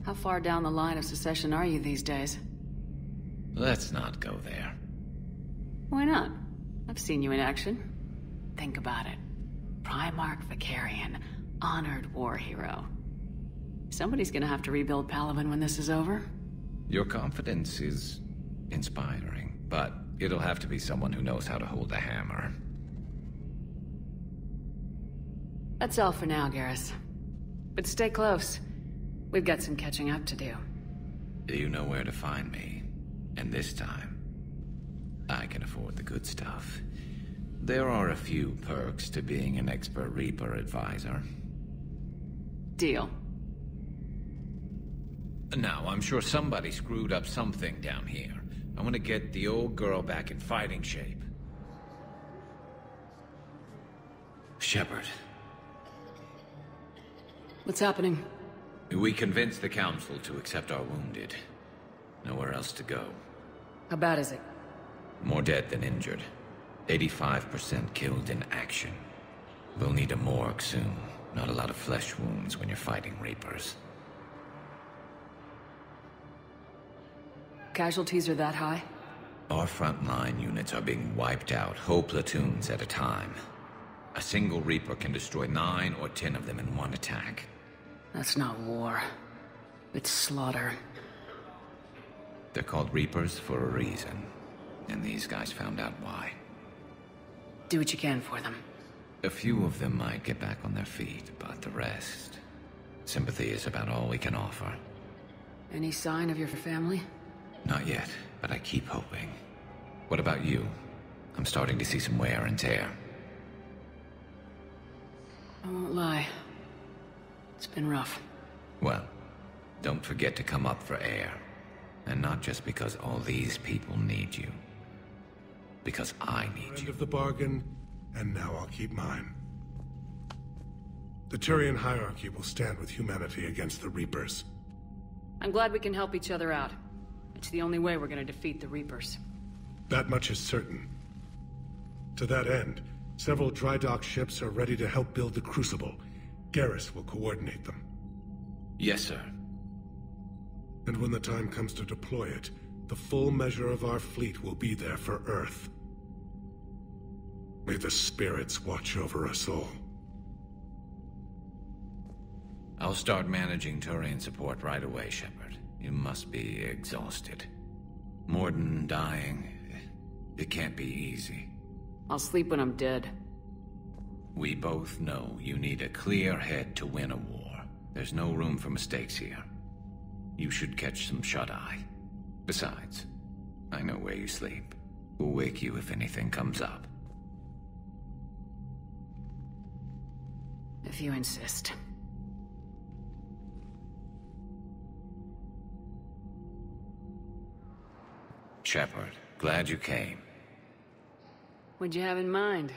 How far down the line of secession are you these days? Let's not go there. Why not? I've seen you in action. Think about it. Primarch Vicarian, honored war hero. Somebody's gonna have to rebuild Palaven when this is over. Your confidence is inspiring, but it'll have to be someone who knows how to hold a hammer. That's all for now, Garrus. But stay close. We've got some catching up to do. You know where to find me. And this time, I can afford the good stuff. There are a few perks to being an expert Reaper advisor. Deal. Now, I'm sure somebody screwed up something down here. I want to get the old girl back in fighting shape. Shepard. What's happening? We convinced the Council to accept our wounded. Nowhere else to go. How bad is it? More dead than injured. 85% killed in action. We'll need a morgue soon. Not a lot of flesh wounds when you're fighting Reapers. Casualties are that high? Our frontline units are being wiped out, whole platoons at a time. A single Reaper can destroy 9 or 10 of them in one attack. That's not war. It's slaughter. They're called Reapers for a reason. And these guys found out why. Do what you can for them. A few of them might get back on their feet, but the rest... sympathy is about all we can offer. Any sign of your family? Not yet, but I keep hoping. What about you? I'm starting to see some wear and tear. I won't lie. It's been rough. Well, don't forget to come up for air. And not just because all these people need you. Because I need you. End of the bargain, and now I'll keep mine. The Turian hierarchy will stand with humanity against the Reapers. I'm glad we can help each other out. It's the only way we're gonna defeat the Reapers. That much is certain. To that end, several dry dock ships are ready to help build the Crucible. Garrus will coordinate them. Yes, sir. And when the time comes to deploy it, the full measure of our fleet will be there for Earth. May the spirits watch over us all. I'll start managing Turian support right away, Shepard. You must be exhausted. Morden dying... it can't be easy. I'll sleep when I'm dead. We both know you need a clear head to win a war. There's no room for mistakes here. You should catch some shut-eye. Besides, I know where you sleep. We'll wake you if anything comes up. If you insist. Shepard, glad you came. What'd you have in mind?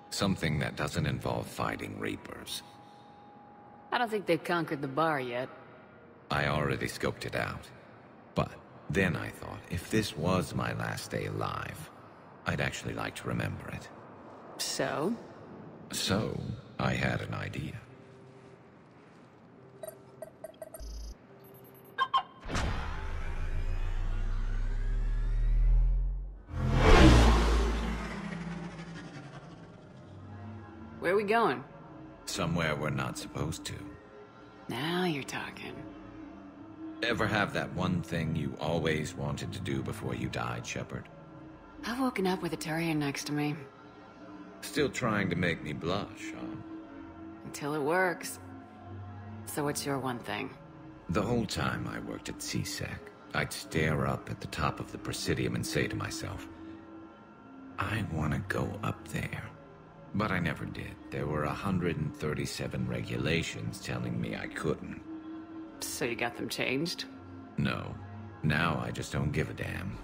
Something that doesn't involve fighting Reapers. I don't think they've conquered the bar yet. I already scoped it out. But then I thought, if this was my last day alive, I'd actually like to remember it. So? So, I had an idea. Where are we going? Somewhere we're not supposed to. Now you're talking. Ever have that one thing you always wanted to do before you died, Shepard? I've woken up with a Turian next to me. Still trying to make me blush, huh? Until it works. So what's your one thing? The whole time I worked at CSEC, I'd stare up at the top of the Presidium and say to myself, I want to go up there. But I never did. There were 137 regulations telling me I couldn't. So you got them changed? No. Now I just don't give a damn.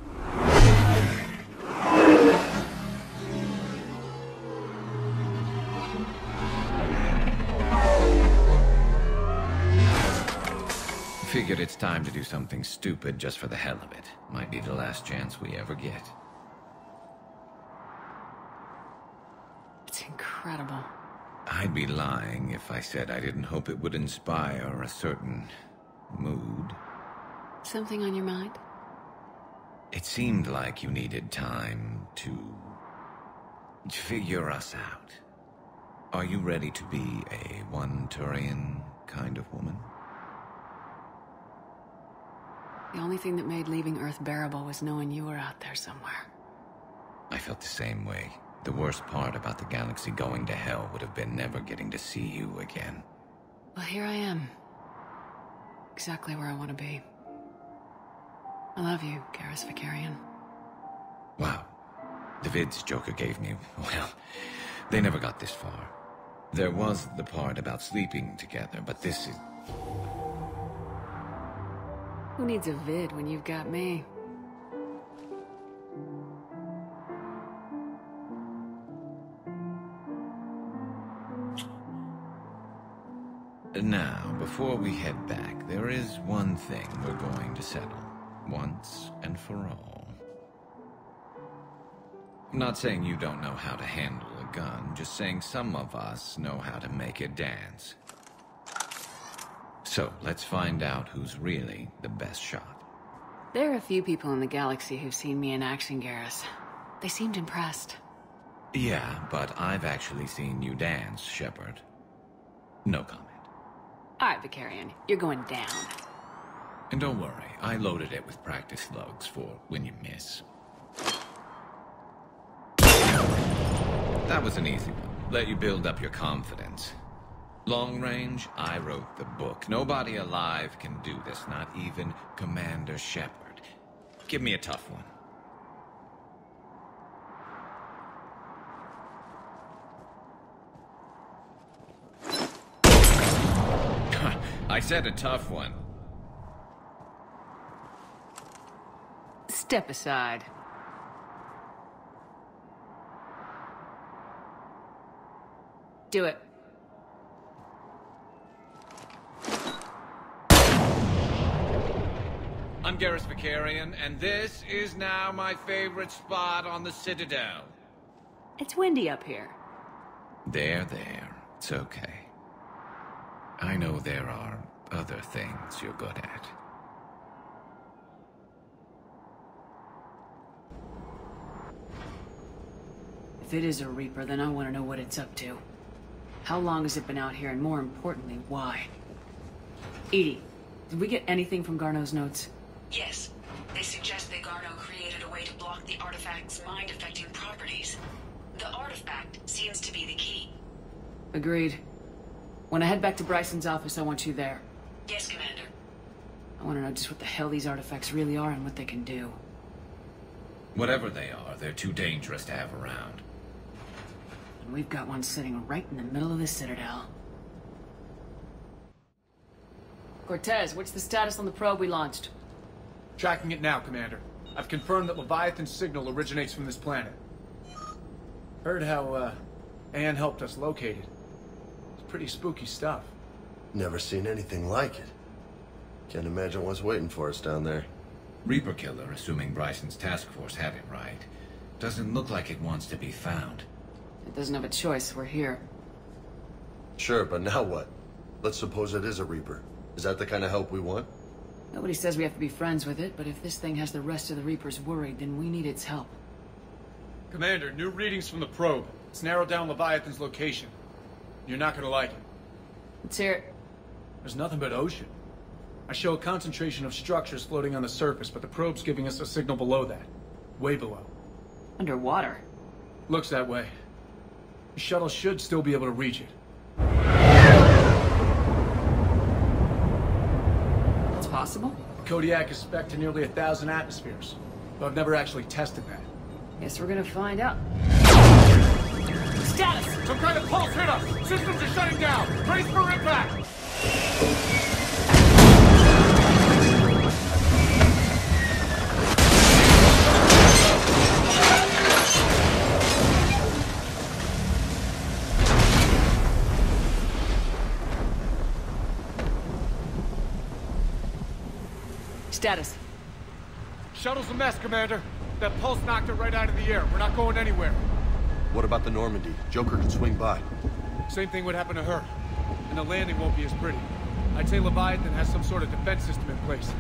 Figured it's time to do something stupid just for the hell of it. Might be the last chance we ever get. It's incredible. I'd be lying if I said I didn't hope it would inspire a certain mood. Something on your mind? It seemed like you needed time to figure us out. Are you ready to be a one-Turian kind of woman? The only thing that made leaving Earth bearable was knowing you were out there somewhere. I felt the same way. The worst part about the galaxy going to hell would have been never getting to see you again. Well, here I am. Exactly where I want to be. I love you, Garrus Vicarian. Wow. The vids Joker gave me, well, they never got this far. There was the part about sleeping together, but this is... Who needs a vid when you've got me? Now, before we head back, there is one thing we're going to settle. Once and for all. I'm not saying you don't know how to handle a gun, just saying some of us know how to make it dance. So, let's find out who's really the best shot. There are a few people in the galaxy who've seen me in action, Garrus. They seemed impressed. Yeah, but I've actually seen you dance, Shepard. No comment. All right, Vicarian, you're going down. And don't worry, I loaded it with practice slugs for when you miss. That was an easy one. Let you build up your confidence. Long range, I wrote the book. Nobody alive can do this, not even Commander Shepard. Give me a tough one. I said a tough one. Step aside. Do it. I'm Garrus Vicarian, and this is now my favorite spot on the Citadel. It's windy up here. There. It's okay. I know there are other things you're good at. If it is a Reaper, then I want to know what it's up to. How long has it been out here, and more importantly, why? Edie, did we get anything from Garneau's notes? Yes. They suggest that Garneau created a way to block the artifact's mind-affecting properties. The artifact seems to be the key. Agreed. When I head back to Bryson's office, I want you there. Yes, Commander. I want to know just what the hell these artifacts really are and what they can do. Whatever they are, they're too dangerous to have around. And we've got one sitting right in the middle of the Citadel. Cortez, what's the status on the probe we launched? Tracking it now, Commander. I've confirmed that Leviathan's signal originates from this planet. Heard how, Anne helped us locate it. It's pretty spooky stuff. Never seen anything like it. Can't imagine what's waiting for us down there. Reaper Killer, assuming Bryson's task force had it right, doesn't look like it wants to be found. It doesn't have a choice. We're here. Sure, but now what? Let's suppose it is a Reaper. Is that the kind of help we want? Nobody says we have to be friends with it, but if this thing has the rest of the Reapers worried, then we need its help. Commander, new readings from the probe. It's narrowed down Leviathan's location. You're not gonna like it. Let's hear it. There's nothing but ocean. I show a concentration of structures floating on the surface, but the probe's giving us a signal below that. Way below. Underwater? Looks that way. The shuttle should still be able to reach it. It's possible? Kodiak is spec'd to nearly 1,000 atmospheres, but I've never actually tested that. Guess we're gonna find out. Status! Some kind of pulse hit us! Systems are shutting down! Brace for impact! Status. Shuttle's a mess, Commander. That pulse knocked it right out of the air. We're not going anywhere. What about the Normandy? Joker could swing by. Same thing would happen to her. And the landing won't be as pretty. I'd say Leviathan has some sort of defense system in place.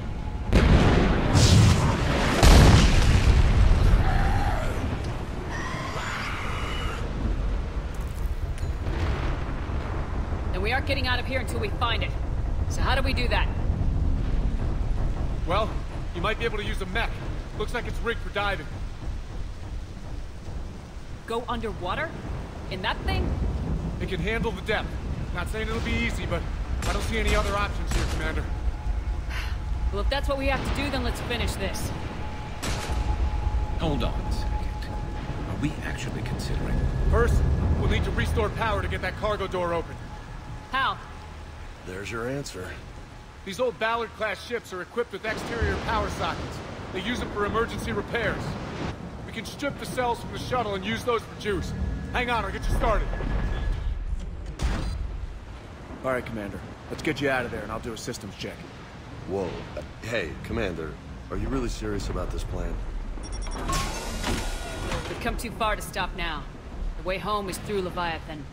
And we aren't getting out of here until we find it. So how do we do that? Well, you might be able to use a mech. Looks like it's rigged for diving. Go underwater? In that thing? It can handle the depth. Not saying it'll be easy, but I don't see any other options here, Commander. Well, if that's what we have to do, then let's finish this. Hold on a second. Are we actually considering? First, we'll need to restore power to get that cargo door open. How? There's your answer. These old Ballard-class ships are equipped with exterior power sockets. They use them for emergency repairs. We can strip the cells from the shuttle and use those for juice. Hang on, I'll get you started. All right, Commander. Let's get you out of there, and I'll do a systems check. Whoa. Hey, Commander, are you really serious about this plan? We've come too far to stop now. The way home is through Leviathan.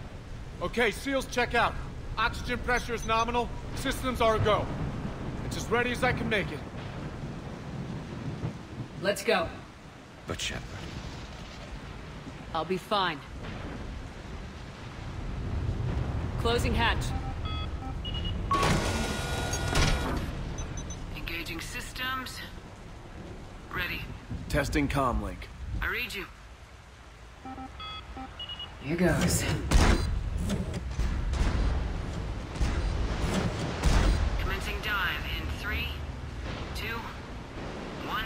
Okay, SEALs check out. Oxygen pressure is nominal. Systems are a go. It's as ready as I can make it. Let's go. But Shepard. I'll be fine. Closing hatch. Engaging systems. Ready. Testing comlink. I read you. Here goes. Commencing dive in 3, 2, 1.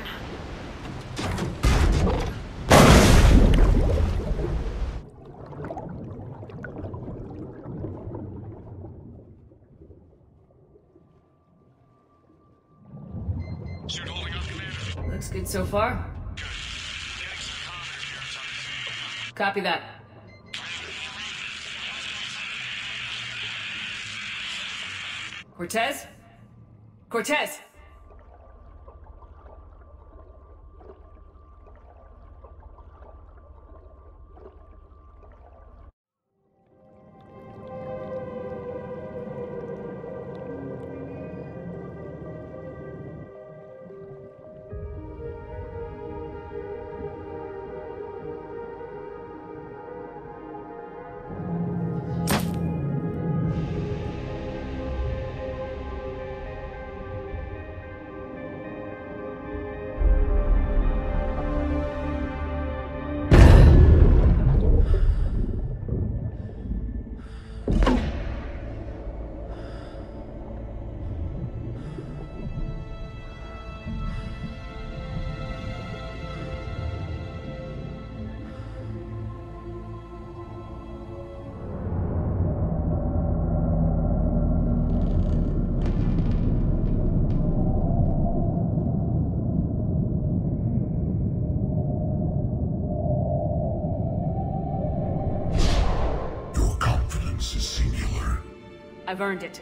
Suit holding up, Commander. Looks good so far. Good. Getting some comm interference on the Copy that. Cortez? Cortez! I've earned it.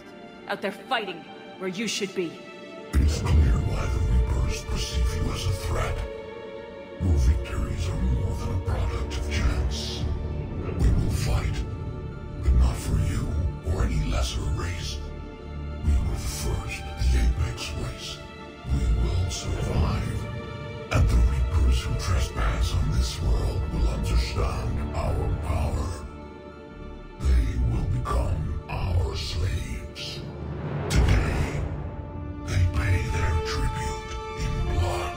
Out there fighting, where you should be. It's clear why the Reapers perceive you as a threat. Your victories are more than a product of chance. We will fight, but not for you or any lesser race. We were the first, the Apex race. We will survive. And the Reapers who trespass on this world will understand our power. They will become our slaves. Today, they pay their tribute in blood.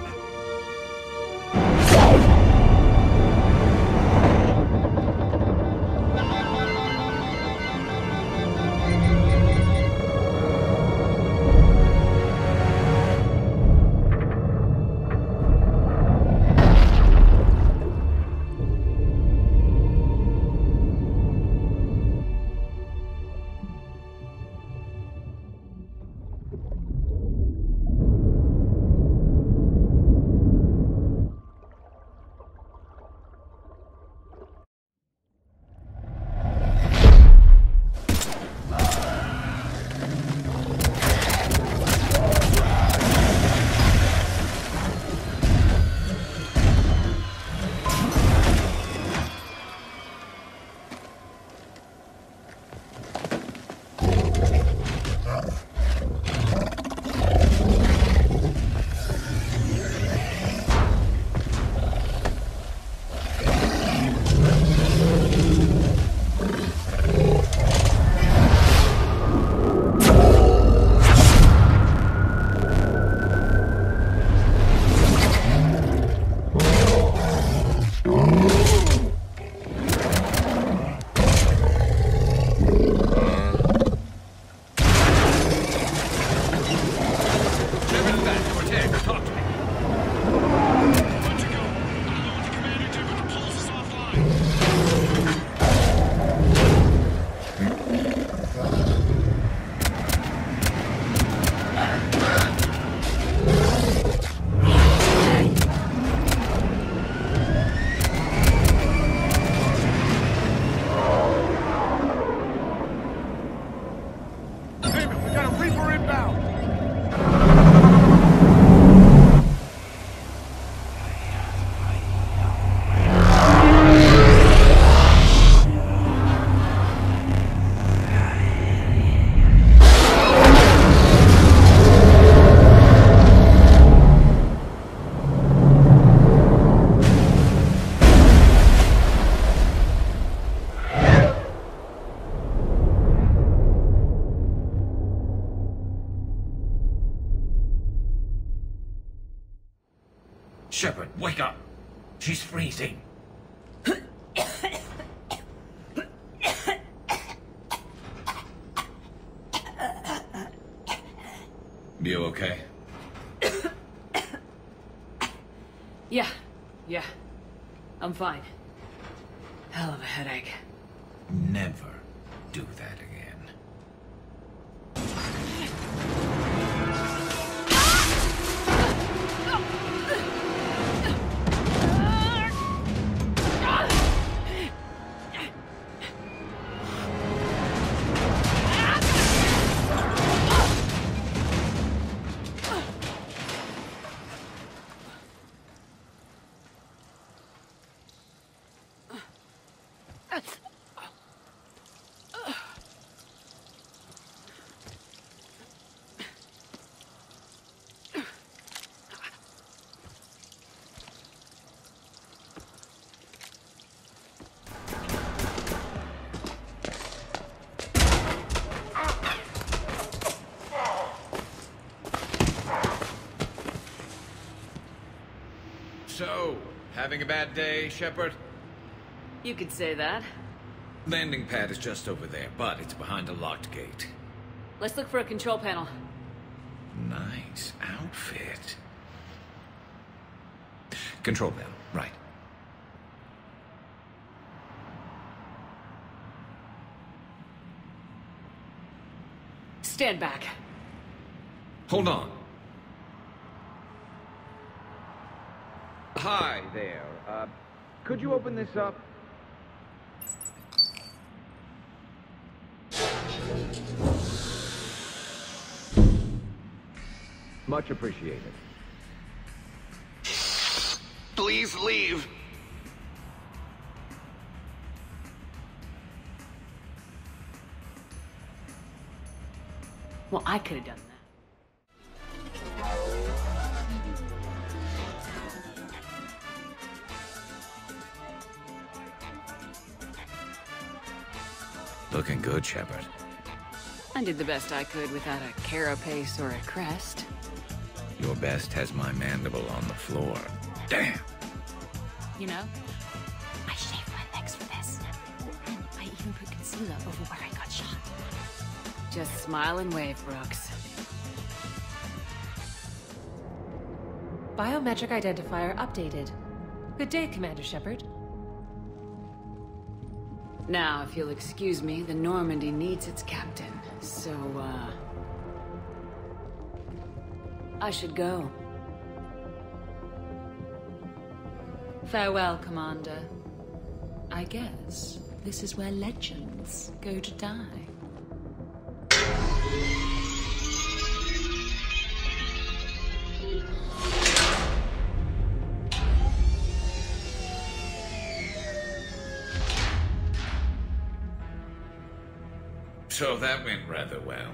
She's freezing. You okay? Yeah. I'm fine. Hell of a headache. Never do that again. So, having a bad day, Shepard? You could say that. Landing pad is just over there, but it's behind a locked gate. Let's look for a control panel. Nice outfit. Control panel, right. Stand back. Hold on. Hi there. Could you open this up? Much appreciated. Please leave. Well, I could have done that. Looking good, Shepard. I did the best I could without a carapace or a crest. Your best has my mandible on the floor. Damn! You know, I shaved my legs for this. And I even put concealer over where I got shot. Just smile and wave, Brooks. Biometric identifier updated. Good day, Commander Shepard. Now, if you'll excuse me, the Normandy needs its captain. So, I should go. Farewell, Commander. I guess this is where legends go to die. So that went rather well.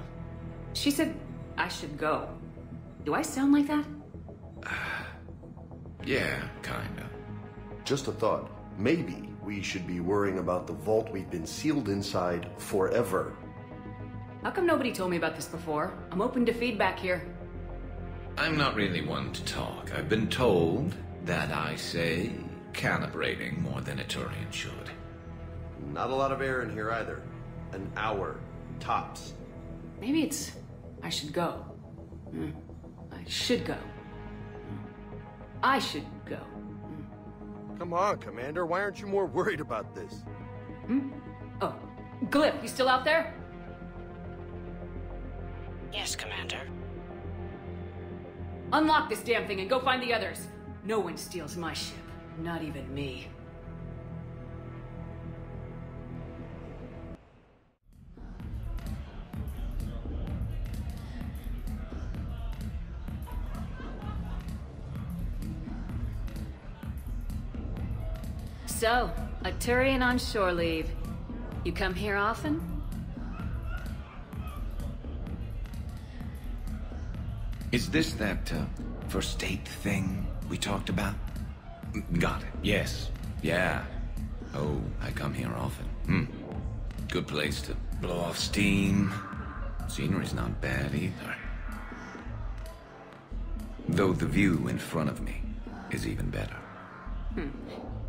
She said I should go. Do I sound like that? Yeah, kinda. Just a thought. Maybe we should be worrying about the vault we've been sealed inside forever. How come nobody told me about this before? I'm open to feedback here. I'm not really one to talk. I've been told that I say calibrating more than a Turian should. Not a lot of air in here either. An hour, tops. Maybe it's... I should go. I should go. I should go. Come on, Commander. Why aren't you more worried about this? Oh, Glyph, you still out there? Yes, Commander. Unlock this damn thing and go find the others. No one steals my ship. Not even me. So, a Turian on shore leave. You come here often? Is this that, first date thing we talked about? Got it. Yes. Yeah. Oh, I come here often. Good place to blow off steam. Scenery's not bad either. Though the view in front of me is even better.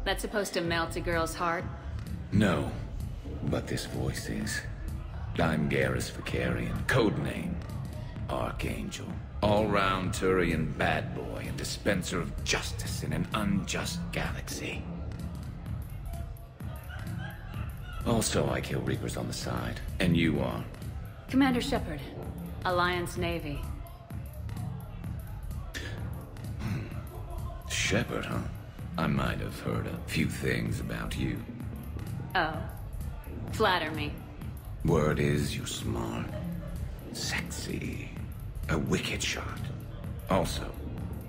That's supposed to melt a girl's heart? No, but this voice is. I'm Garrus Vicarian, codename Archangel. All-round Turian bad boy and dispenser of justice in an unjust galaxy. Also, I kill Reapers on the side. And you are? Commander Shepard, Alliance Navy. Shepard, huh? I might have heard a few things about you. Oh. Flatter me. Word is you're smart, sexy, a wicked shot. Also,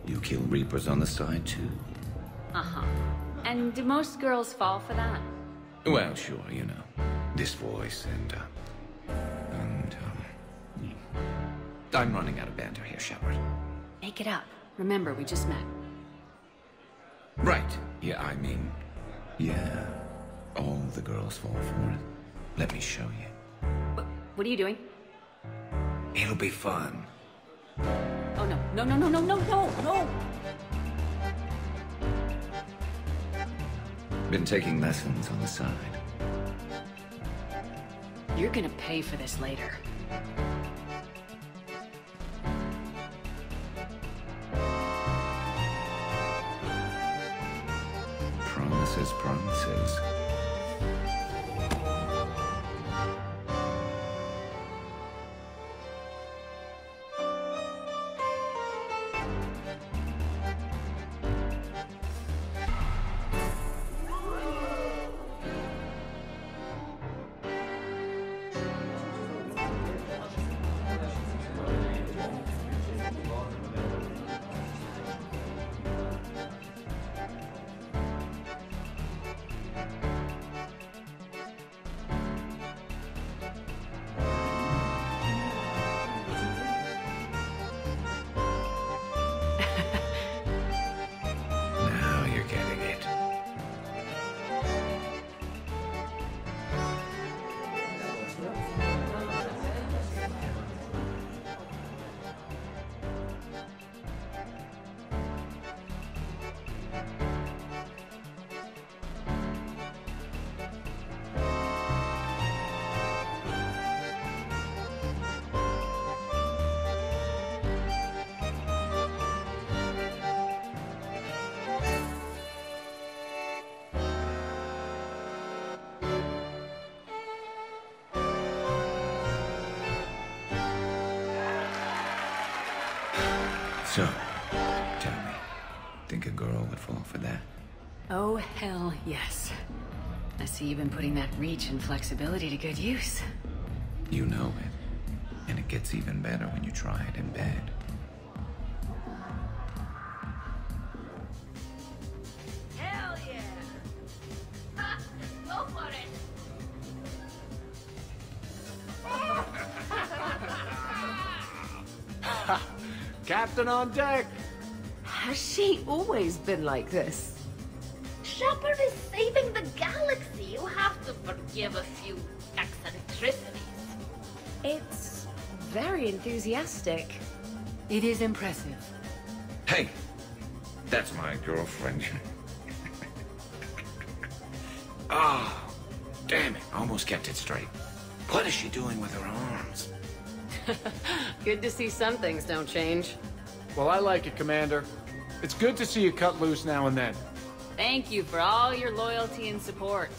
you kill Reapers on the side too. Uh-huh. And do most girls fall for that? Well, sure, you know. This voice and I'm running out of banter here, Shepard. Make it up. Remember, we just met. Right. Yeah, I mean, yeah. All the girls fall for it. Let me show you. What are you doing? It'll be fun. Oh, no. No, no, no, no, no, no, no! Been taking lessons on the side. You're gonna pay for this later. Promises, promises. So, tell me, think a girl would fall for that? Oh, hell yes. I see you've been putting that reach and flexibility to good use. You know it. And it gets even better when you try it in bed. Hell yeah! Ha! Go for it! Captain on deck! Has she always been like this? Shepard is saving the galaxy. You have to forgive a few eccentricities. It's very enthusiastic. It is impressive. Hey! That's my girlfriend. Oh, damn it. Almost kept it straight. What is she doing with her arms? Good to see some things don't change. Well, I like it, Commander. It's good to see you cut loose now and then. Thank you for all your loyalty and support.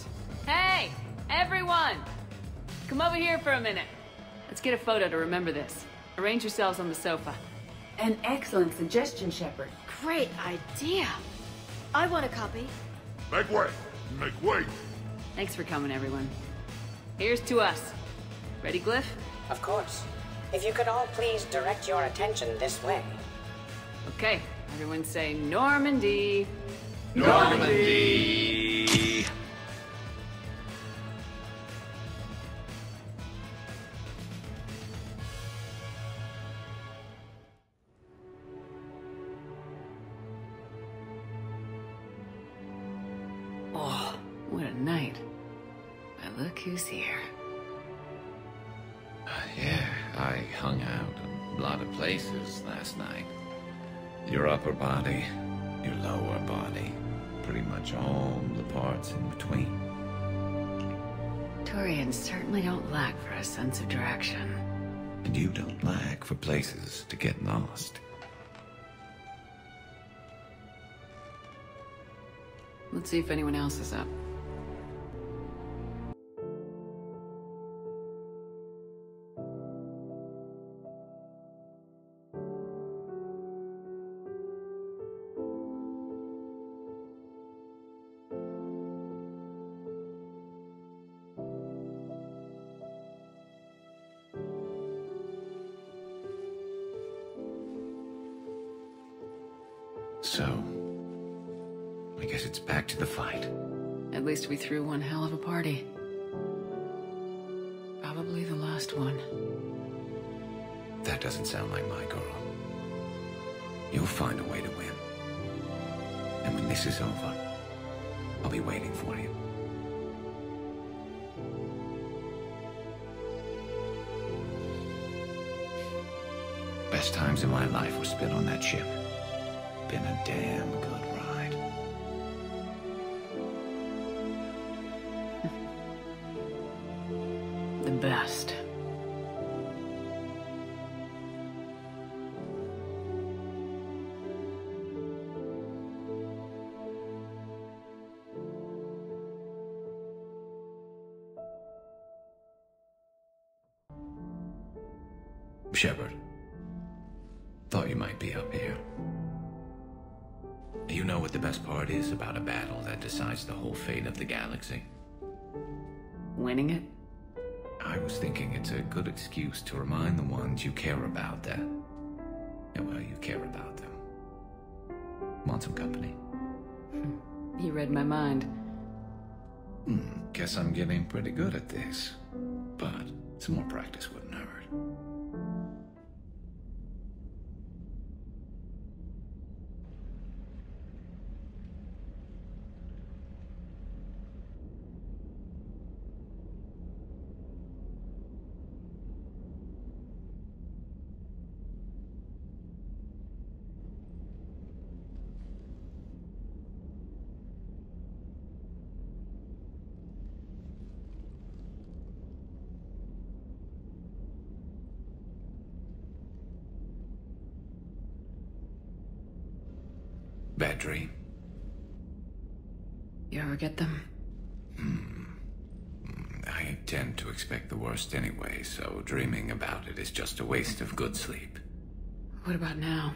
Hey, everyone! Come over here for a minute. Let's get a photo to remember this. Arrange yourselves on the sofa. An excellent suggestion, Shepard. Great idea. I want a copy. Make way! Make way! Thanks for coming, everyone. Here's to us. Ready, Glyph? Of course. If you could all please direct your attention this way. Okay, everyone say Normandy. Normandy! Oh, what a night. But look who's here. Yeah, I hung out a lot of places last night. Your upper body, your lower body, pretty much all the parts in between. Turians certainly don't lack for a sense of direction. And you don't lack for places to get lost. Let's see if anyone else is up. So, I guess it's back to the fight. At least we threw one hell of a party. Probably the last one. That doesn't sound like my girl. You'll find a way to win. And when this is over, I'll be waiting for you. Best times in my life were spent on that ship. Been a damn good ride. The best. Shepard. Thought you might be up here. You know what the best part is about a battle that decides the whole fate of the galaxy? Winning it? I was thinking it's a good excuse to remind the ones you care about that... yeah, well, you care about them. Want some company? You read my mind. Guess I'm getting pretty good at this. But some more practice wouldn't hurt. Bad dream? You ever get them? I tend to expect the worst anyway, so dreaming about it is just a waste of good sleep. What about now?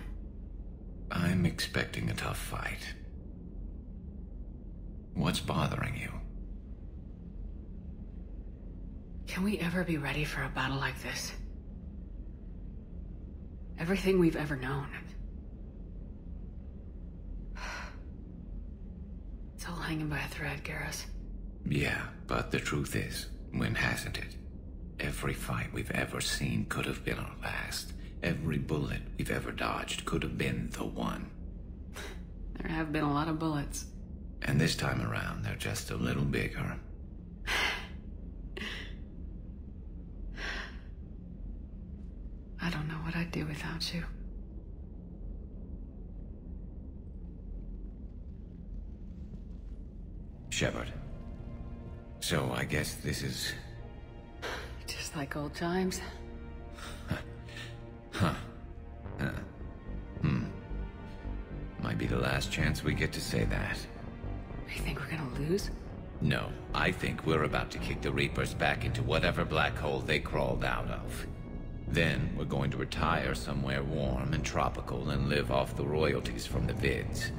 I'm expecting a tough fight. What's bothering you? Can we ever be ready for a battle like this? Everything we've ever known. It's all hanging by a thread, Garrus. Yeah, but the truth is, when hasn't it? Every fight we've ever seen could have been our last. Every bullet we've ever dodged could have been the one. There have been a lot of bullets. And this time around, they're just a little bigger. I don't know what I'd do without you. Shepard. So I guess this is... Just like old times. Might be the last chance we get to say that. You think we're gonna lose? No, I think we're about to kick the Reapers back into whatever black hole they crawled out of. Then we're going to retire somewhere warm and tropical and live off the royalties from the vids.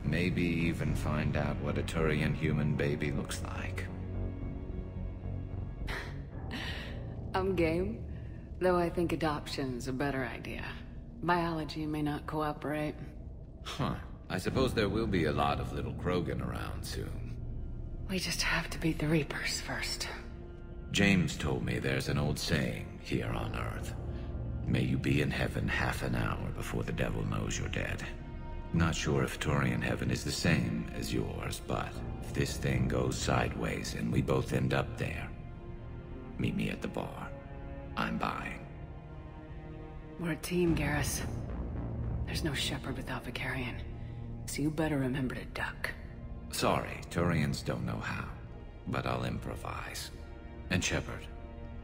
Maybe even find out what a Turian human baby looks like. I'm game, though I think adoption's a better idea. Biology may not cooperate. I suppose there will be a lot of little Krogan around soon. We just have to beat the Reapers first. James told me there's an old saying here on Earth. May you be in heaven half an hour before the devil knows you're dead. Not sure if Turian heaven is the same as yours, but if this thing goes sideways and we both end up there, meet me at the bar. I'm buying. We're a team, Garrus. There's no Shepard without Vicarion. So you better remember to duck. Sorry, Turians don't know how, but I'll improvise. And Shepard,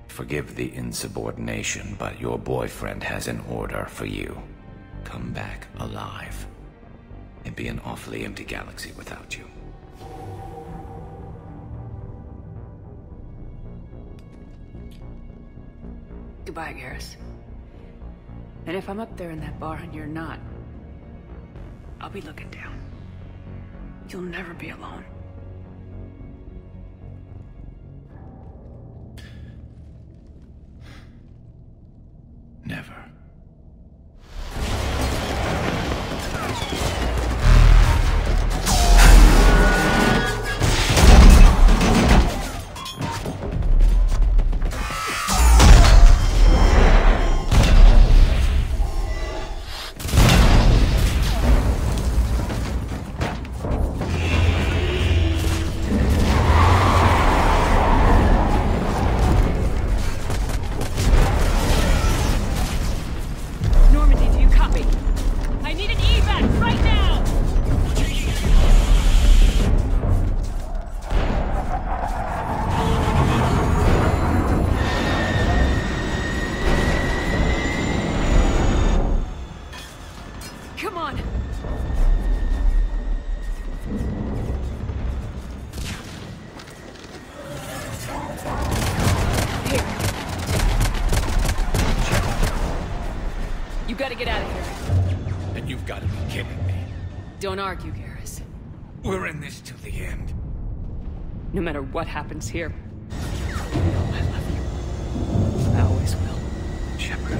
forgive the insubordination, but your boyfriend has an order for you. Come back alive. It'd be an awfully empty galaxy without you. Goodbye, Garrus. And if I'm up there in that bar and you're not, I'll be looking down. You'll never be alone. Never. Don't argue, Garrus. We're in this till the end. No matter what happens here, you know I love you. I always will. Shepard,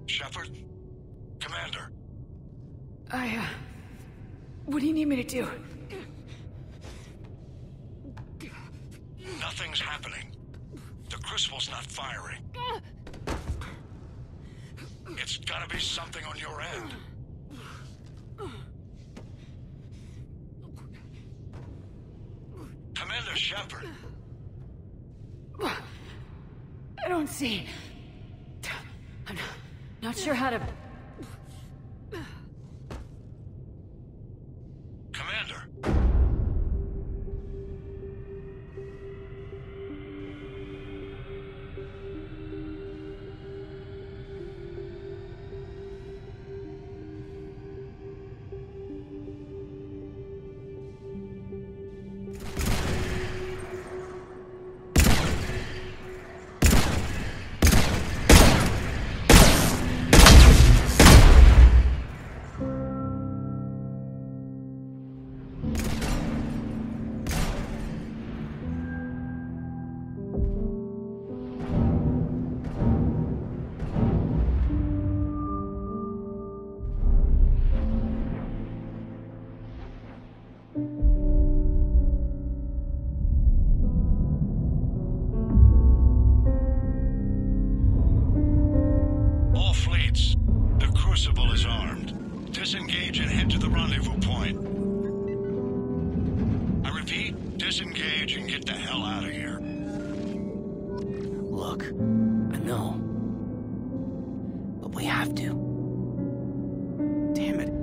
Shepard? Commander. What do you need me to do? Nothing's happening. The crucible's not firing. It's gotta be something on your end. Commander Shepard. I don't see. I'm not sure how to... Commander. disengage and head to the rendezvous point. I repeat, disengage and get the hell out of here. Look, I know. But we have to. Damn it.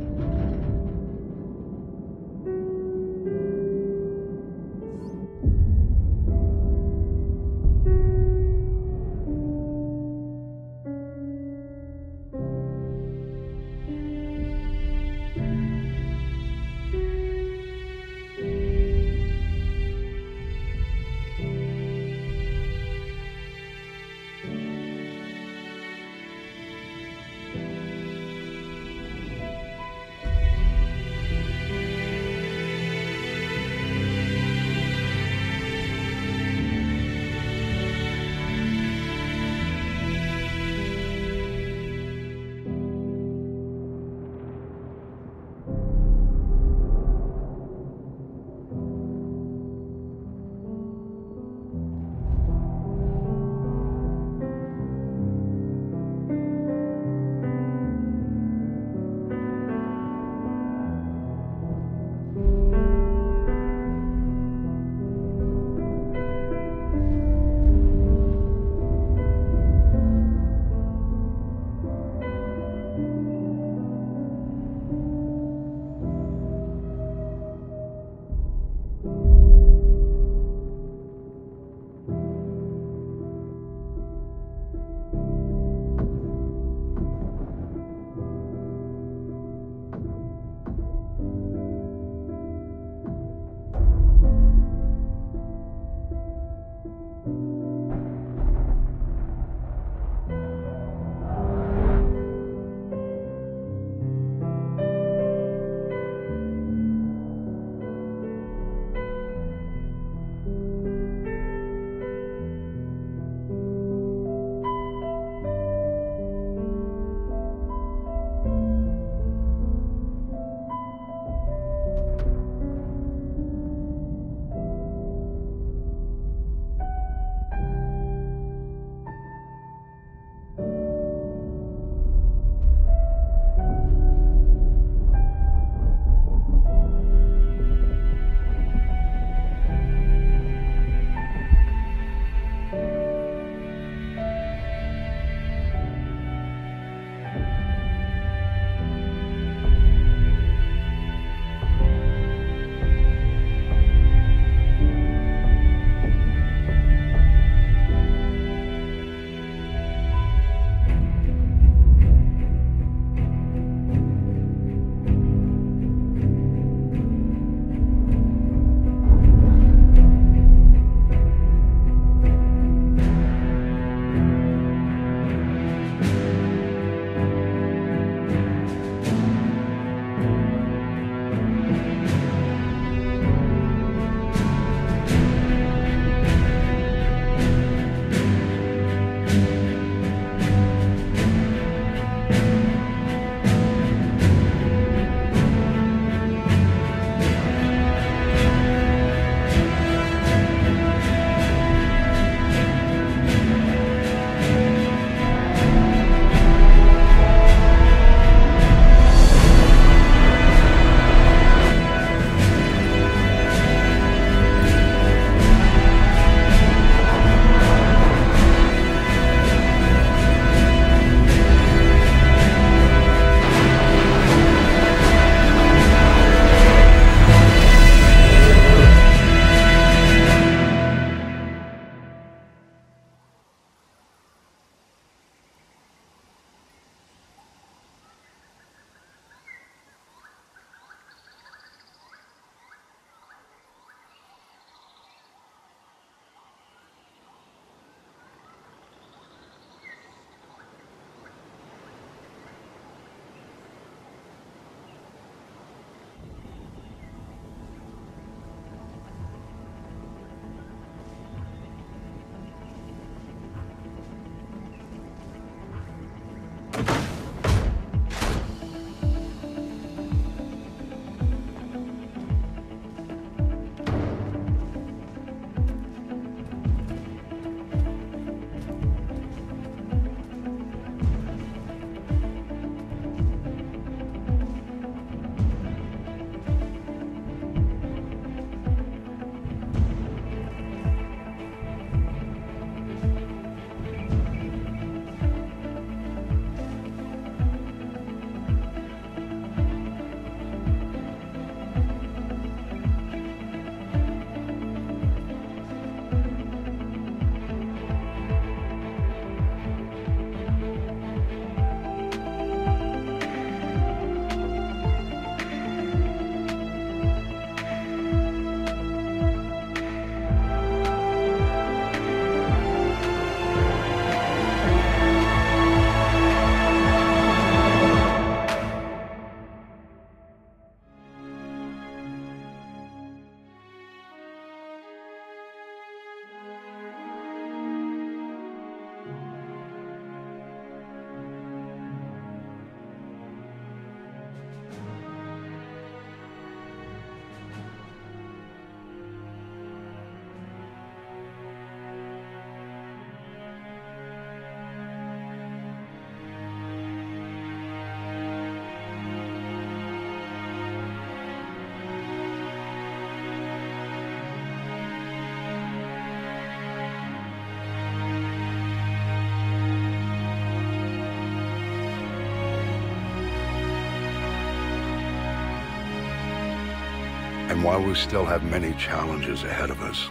And while we still have many challenges ahead of us,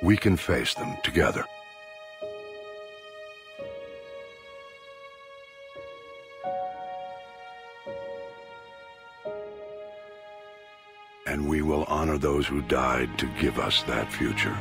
we can face them together. And we will honor those who died to give us that future.